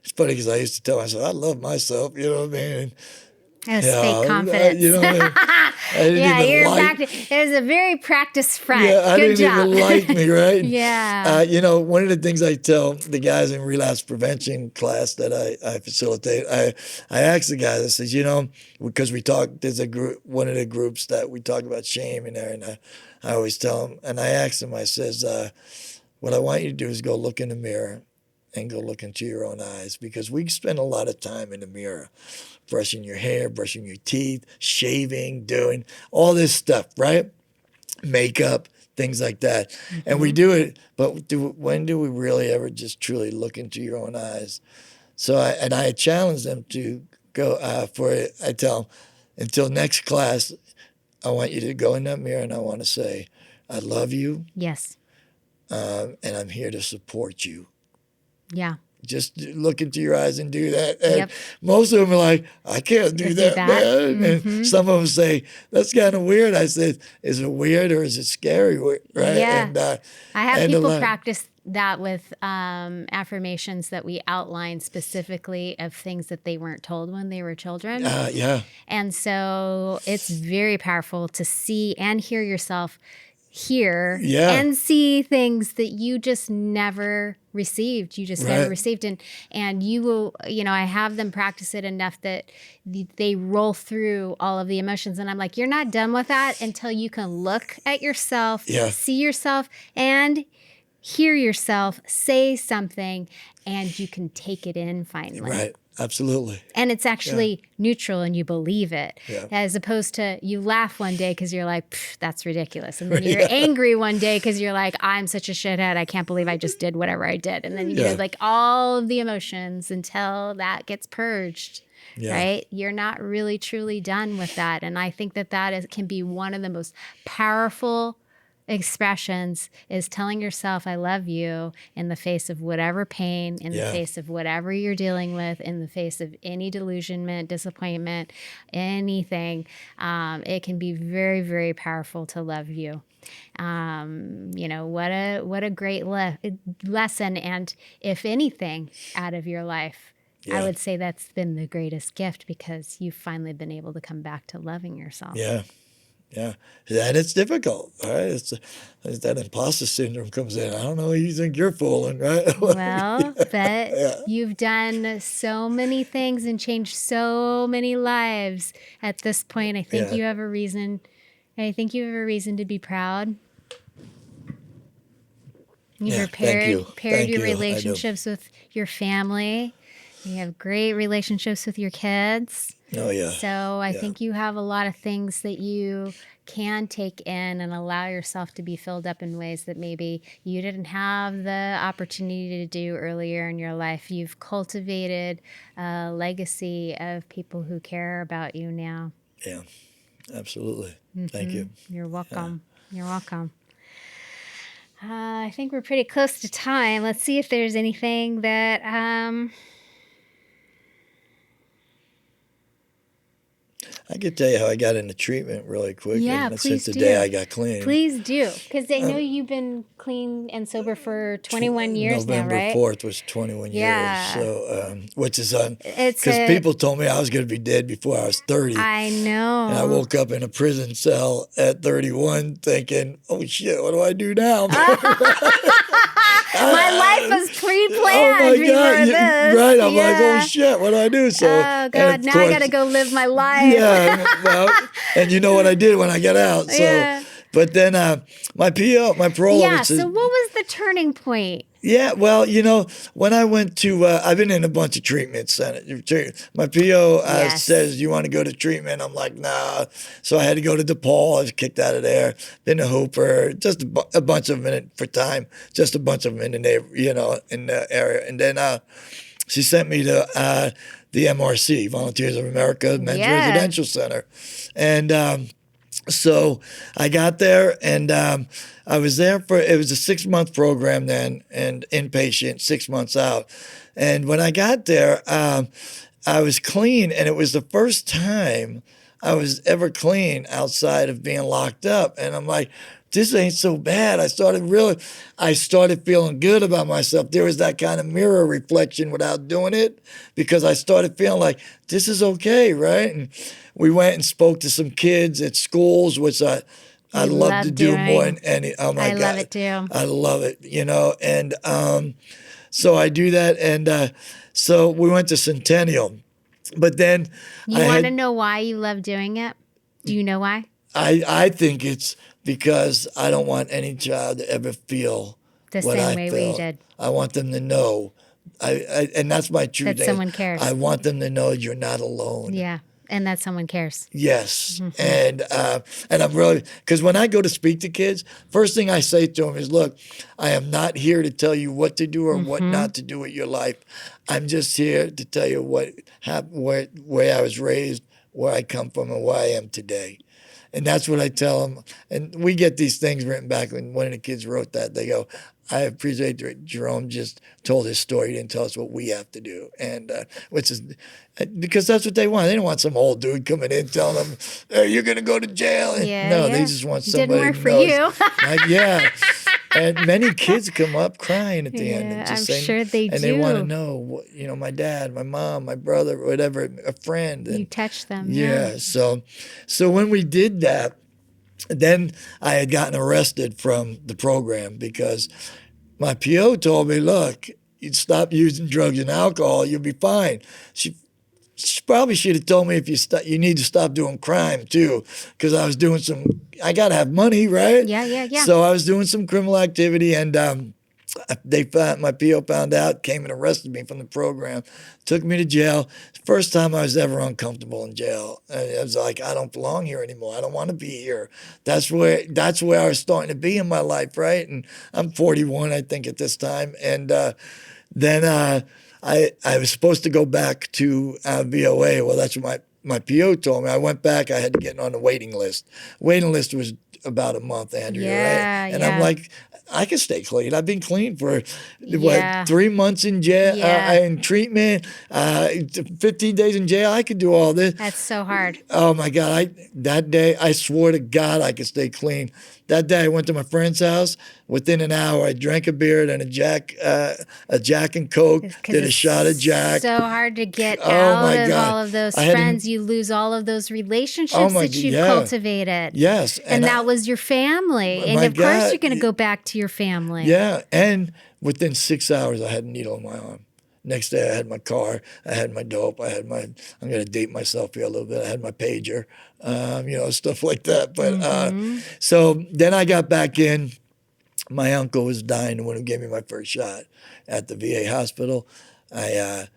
It's funny because I used to tell myself, I love myself, you know what I mean? That's fake confidence. You're back to, it was a very practiced front. Yeah, Good job. I didn't even like me, right? Yeah. One of the things I tell the guys in relapse prevention class that I facilitate, I ask the guys, I says, because we talk, there's a group, one of the groups that we talk about shame in there, and I always tell them, and I ask them, I says, what I want you to do is go look in the mirror and go look into your own eyes, because we spend a lot of time in the mirror, brushing your hair, brushing your teeth, shaving, doing all this stuff, right? Makeup, things like that. And we do it, but when do we really ever just truly look into your own eyes? So I challenge them to go I tell them, until next class, I want you to go in that mirror and I want to say, I love you. Yes. And I'm here to support you. Yeah. Just look into your eyes and do that. And Yep. most of them are like, I can't do that, man. Mm-hmm. And some of them say, that's kind of weird. I said, is it weird or is it scary? Right? Yeah. And, I have and people practice that with affirmations that we outline specifically of things that they weren't told when they were children. Yeah. And so it's very powerful to see and hear yourself hear and see things that you just never received. You just never received. And you will, I have them practice it enough that they roll through all of the emotions. And I'm like, you're not done with that until you can look at yourself, see yourself, and hear yourself say something, and you can take it in finally. Right. Absolutely. And it's actually neutral and you believe it, as opposed to you laugh one day because you're like, that's ridiculous. And then you're angry one day because you're like, I'm such a shithead. I can't believe I just did whatever I did. And then you're like all of the emotions until that gets purged. Right? You're not really truly done with that. And I think that can be one of the most powerful expressions, is telling yourself I love you in the face of whatever pain, in the face of whatever you're dealing with, in the face of any delusionment, disappointment, anything. It can be very, very powerful to love you. What a great lesson. And if anything out of your life, I would say that's been the greatest gift, because you've finally been able to come back to loving yourself. Yeah, and it's difficult, right? It's that imposter syndrome comes in. I don't know who you think you're fooling, right? Well, but you've done so many things and changed so many lives at this point. I think you have a reason. I think you have a reason to be proud. You've repaired your relationships with your family. You have great relationships with your kids. Oh, yeah. So I think you have a lot of things that you can take in and allow yourself to be filled up in ways that maybe you didn't have the opportunity to do earlier in your life. You've cultivated a legacy of people who care about you now. Yeah, absolutely. Thank you. You're welcome. You're welcome. I think we're pretty close to time. Let's see if there's anything that... I could tell you how I got into treatment really quick. Yeah, and please since the do. day I got clean. Please do, because I know you've been clean and sober for 21 years November now, right? 4th was 21 years. So, which is because It's people told me I was going to be dead before I was 30. I know. And I woke up in a prison cell at 31 thinking, oh shit, what do I do now? My life was pre-planned oh my before God. this. Right. I'm like, oh shit, what do I do? So, oh God, now I got to go live my life. Yeah. Well, and you know what I did when I got out. So, but then my PO, my parole officer. So what was the turning point? Yeah, well, when I went to, I've been in a bunch of treatment centers. My PO says, you want to go to treatment? I'm like, nah. So I had to go to DePaul. I was kicked out of there. Then to Hooper, just a bunch of them for time, just a bunch of them in the, in the area. And then she sent me to the MRC, Volunteers of America Men's Residential Center. And so I got there, and I was there it was a 6-month program then, and inpatient, 6 months out. And when I got there, I was clean, and it was the first time I was ever clean outside of being locked up. And I'm like, this ain't so bad. I started feeling good about myself. There was that kind of mirror reflection without doing it, because I started feeling like this is okay, right? And we went and spoke to some kids at schools, which I love to do more than any. Oh my God. I love it too. I love it, and so I do that. And so we went to Centennial, but then you want to know why you love doing it? Do you know why? I think it's because I don't want any child to ever feel the what same I way felt. we did. I want them to know And that's my true That thing. someone cares. I want them to know you're not alone. Yeah. And that someone cares. Yes. And I'm really, because when I go to speak to kids, first thing I say to them is, look, I am not here to tell you what to do or what not to do with your life. I'm just here to tell you what happened, where I was raised, where I come from, and where I am today. And that's what I tell them. And we get these things written back. When one of the kids wrote that, they go, I appreciate that Jerome just told his story. He didn't tell us what we have to do. And which is because that's what they want. They don't want some old dude coming in telling them, hey, you're going to go to jail. They just want somebody Didn't work who for knows. you. Yeah. And many kids come up crying at the end and I'm just saying, sure they and do. they want to know, my dad, my mom, my brother, whatever, a friend. And, You touch them. yeah. So when we did that, then I had gotten arrested from the program because my PO told me, look, you stop using drugs and alcohol, you'll be fine. She probably should have told me if you need to stop doing crime too, because I was doing I got to have money, right? Yeah. So I was doing some criminal activity, and my PO found out, came and arrested me from the program, took me to jail. First time I was ever uncomfortable in jail. I was like, I don't belong here anymore. I don't want to be here. That's where I was starting to be in my life, right? And I'm 41, I think, at this time. And then I was supposed to go back to VOA. Well, that's what my PO told me. I went back. I had to get on the waiting list. Waiting list was about a month, Andrea, right? And I'm like, I can stay clean. I've been clean for 3 months in jail, in treatment, 15 days in jail. I could do all this. That's so hard. Oh my God! That day I swore to God I could stay clean. That day I went to my friend's house. Within an hour, I drank a beer and a Jack and Coke. Did a shot of Jack. So hard to get out of all of those friends. You lose all of those relationships that you've cultivated. Yes, and that was your family. And of course, you're going to go back to your family. Yeah, and within 6 hours, I had a needle in my arm. Next day, I had my car, I had my dope, I'm going to date myself here a little bit. I had my pager, stuff like that. But so then I got back in. My uncle was dying, the one who gave me my first shot at the VA hospital. I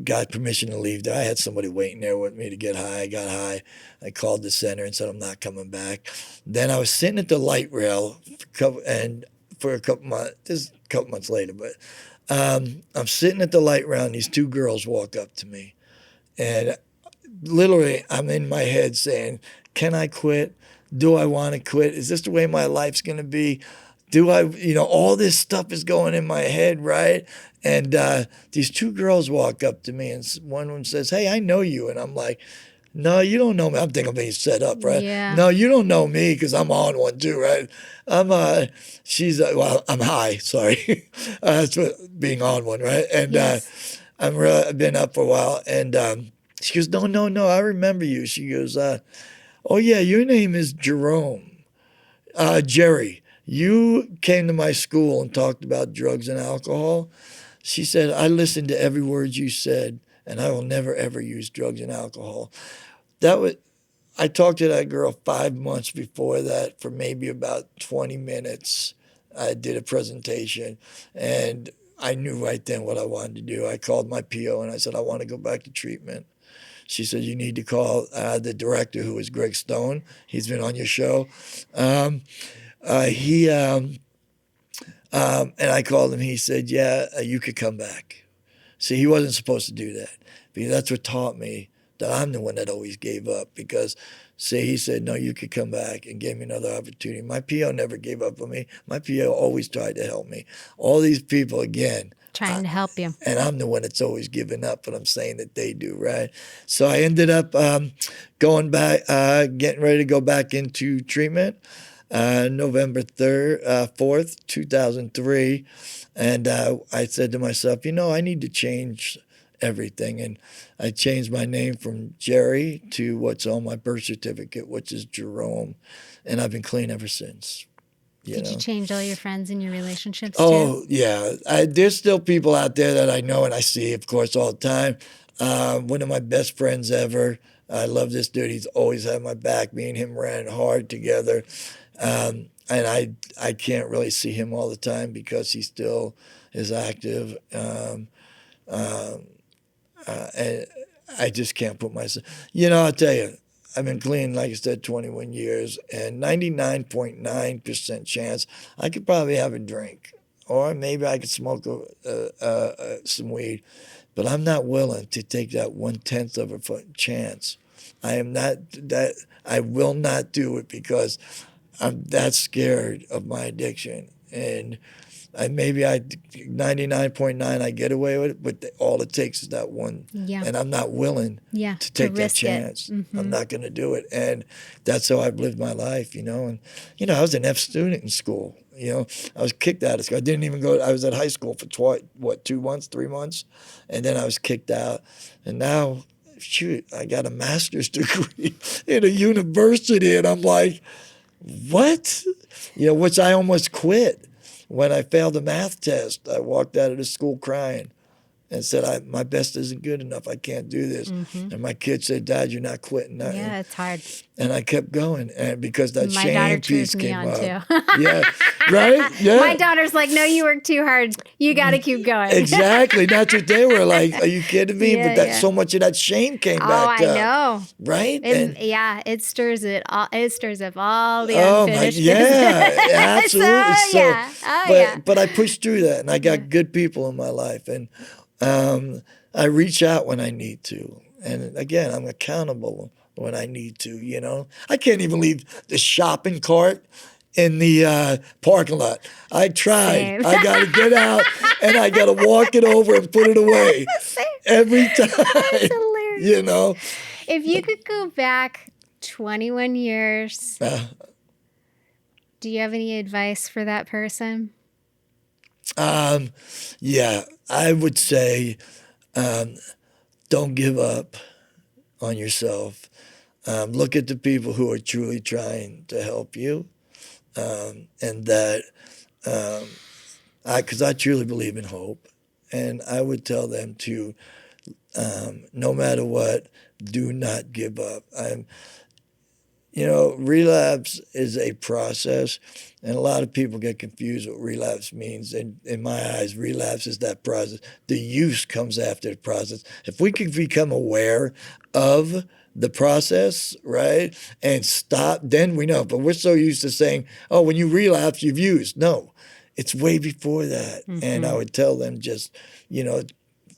got permission to leave there. I had somebody waiting there with me to get high. I got high. I called the center and said, I'm not coming back. Then I was sitting at the light rail for a couple months. This is a couple months later, but I'm sitting at the light rail, and these two girls walk up to me. And literally, I'm in my head saying, can I quit? Do I want to quit? Is this the way my life's going to be? Do I, all this stuff is going in my head, right? And these two girls walk up to me, and one of them says, hey, I know you. And I'm like, no, you don't know me. I'm thinking I'm being set up, right? Yeah. No, you don't know me because I'm on one too, right? I'm high, sorry. That's what being on one, right? And I've been up for a while. And she goes, no, I remember you. She goes, oh, yeah, your name is Jerome. Jerry, you came to my school and talked about drugs and alcohol. She said, I listened to every word you said, and I will never, ever use drugs and alcohol. I talked to that girl 5 months before that for maybe about 20 minutes. I did a presentation, and I knew right then what I wanted to do. I called my PO, and I said, I want to go back to treatment. She said, you need to call the director, who is Greg Stone. He's been on your show. And I called him. He said, you could come back. See, he wasn't supposed to do that, because that's what taught me that I'm the one that always gave up. Because, see, he said, no, you could come back, and gave me another opportunity. My PO never gave up on me. My PO always tried to help me. All these people, again, trying to help you. And I'm the one that's always giving up, but I'm saying that they do, right? So I ended up going back, getting ready to go back into treatment November 4th, 2003. And I said to myself, I need to change everything. And I changed my name from Jerry to what's on my birth certificate, which is Jerome. And I've been clean ever since. Did you change all your friends and your relationships Oh, too? yeah. There's still people out there that I know and I see, of course, all the time. One of my best friends ever. I love this dude. He's always had my back. Me and him ran hard together. And I can't really see him all the time because he's still is active. And I just can't put myself. I'll tell you, I've been clean, like I said, 21 years, and 99.9% chance I could probably have a drink, or maybe I could smoke some weed, but I'm not willing to take that 1/10 of a chance. I am not that. I will not do it because I'm that scared of my addiction, and maybe 99.9 I get away with it, but all it takes is that one, Yeah. and I'm not willing Yeah. to take that risk chance. it. I'm not going to do it, and that's how I've lived my life, And I was an F student in school. I was kicked out of school. I didn't even go. I was at high school for 2 months, 3 months, and then I was kicked out. And now, shoot, I got a master's degree in a university, and I'm like, what? Which I almost quit. When I failed the math test, I walked out of the school crying and said, my best isn't good enough. I can't do this. And my kid said, Dad, you're not quitting. Yeah, it's hard. And I kept going, and because that My shame daughter piece cheers me came on up. too. Yeah, right? Yeah. My daughter's like, no, you work too hard. You got to keep going. Exactly. That's what they were like. Are you kidding me? Yeah, But that yeah. so much of that shame came Oh, back I up. know. Right? It stirs it all. It stirs up all the Oh my, unfinished yeah, business. absolutely. So, yeah. Oh, but yeah. but I pushed through that, and I got good people in my life, and I reach out when I need to, and again, I'm accountable when I need to. I can't even leave the shopping cart in the parking lot. I tried. Same. I got to get out, and I got to walk it over and put it away every time. That's hilarious. If you could go back 21 years, do you have any advice for that person? Yeah, I would say don't give up on yourself. Look at the people who are truly trying to help you, and that because I truly believe in hope, and I would tell them to, no matter what, do not give up. Relapse is a process, and a lot of people get confused what relapse means. And in my eyes, relapse is that process. The use comes after the process. If we can become aware of the process, right, and stop, then we know. But we're so used to saying, oh, when you relapse, you've used. No, it's way before that. And I would tell them just,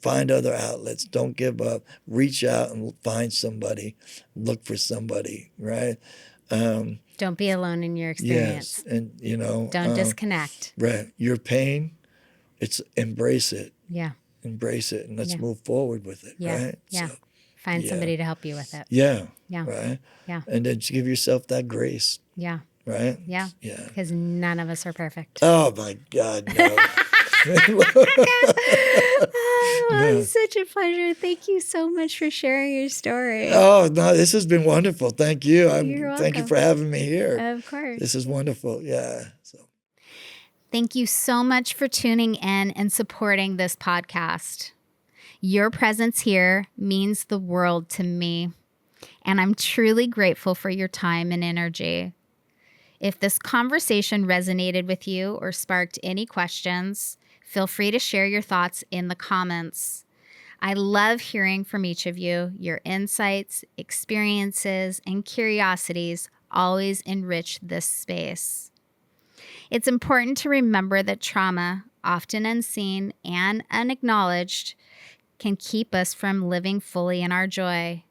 find other outlets. Don't give up. Reach out and find somebody. Look for somebody, right? Don't be alone in your experience. Yes, and Don't disconnect. Right, your pain, embrace it. Yeah. Embrace it, and let's Yeah. move forward with it. Yeah. Right. Yeah. So, Find yeah. somebody to help you with it. yeah. Yeah. Right. Yeah. And then give yourself that grace. Yeah. Right. Yeah. Yeah. Because none of us are perfect. Oh my God, no. Oh, it's such a pleasure. Thank you so much for sharing your story. Oh no, this has been wonderful. Thank you. You're Thank you welcome. for having me here. Of course. This is wonderful. Yeah. So. Thank you so much for tuning in and supporting this podcast. Your presence here means the world to me, and I'm truly grateful for your time and energy. If this conversation resonated with you or sparked any questions, feel free to share your thoughts in the comments. I love hearing from each of you. Your insights, experiences, and curiosities always enrich this space. It's important to remember that trauma, often unseen and unacknowledged, can keep us from living fully in our joy.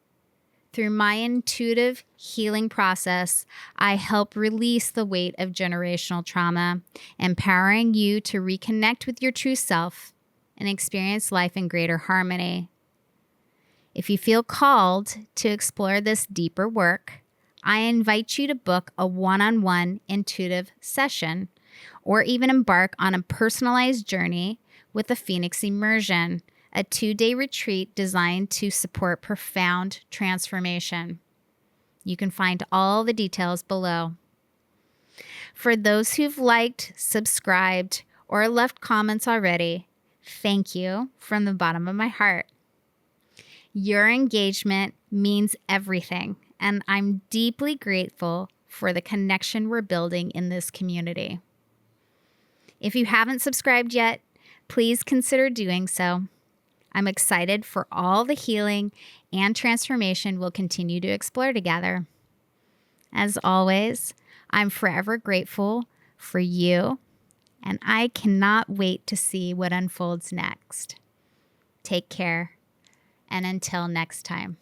Through my intuitive healing process, I help release the weight of generational trauma, empowering you to reconnect with your true self and experience life in greater harmony. If you feel called to explore this deeper work, I invite you to book a one-on-one intuitive session or even embark on a personalized journey with a Phoenix Immersion, a 2-day retreat designed to support profound transformation. You can find all the details below. For those who've liked, subscribed, or left comments already, thank you from the bottom of my heart. Your engagement means everything, and I'm deeply grateful for the connection we're building in this community. If you haven't subscribed yet, please consider doing so. I'm excited for all the healing and transformation we'll continue to explore together. As always, I'm forever grateful for you, and I cannot wait to see what unfolds next. Take care, and until next time.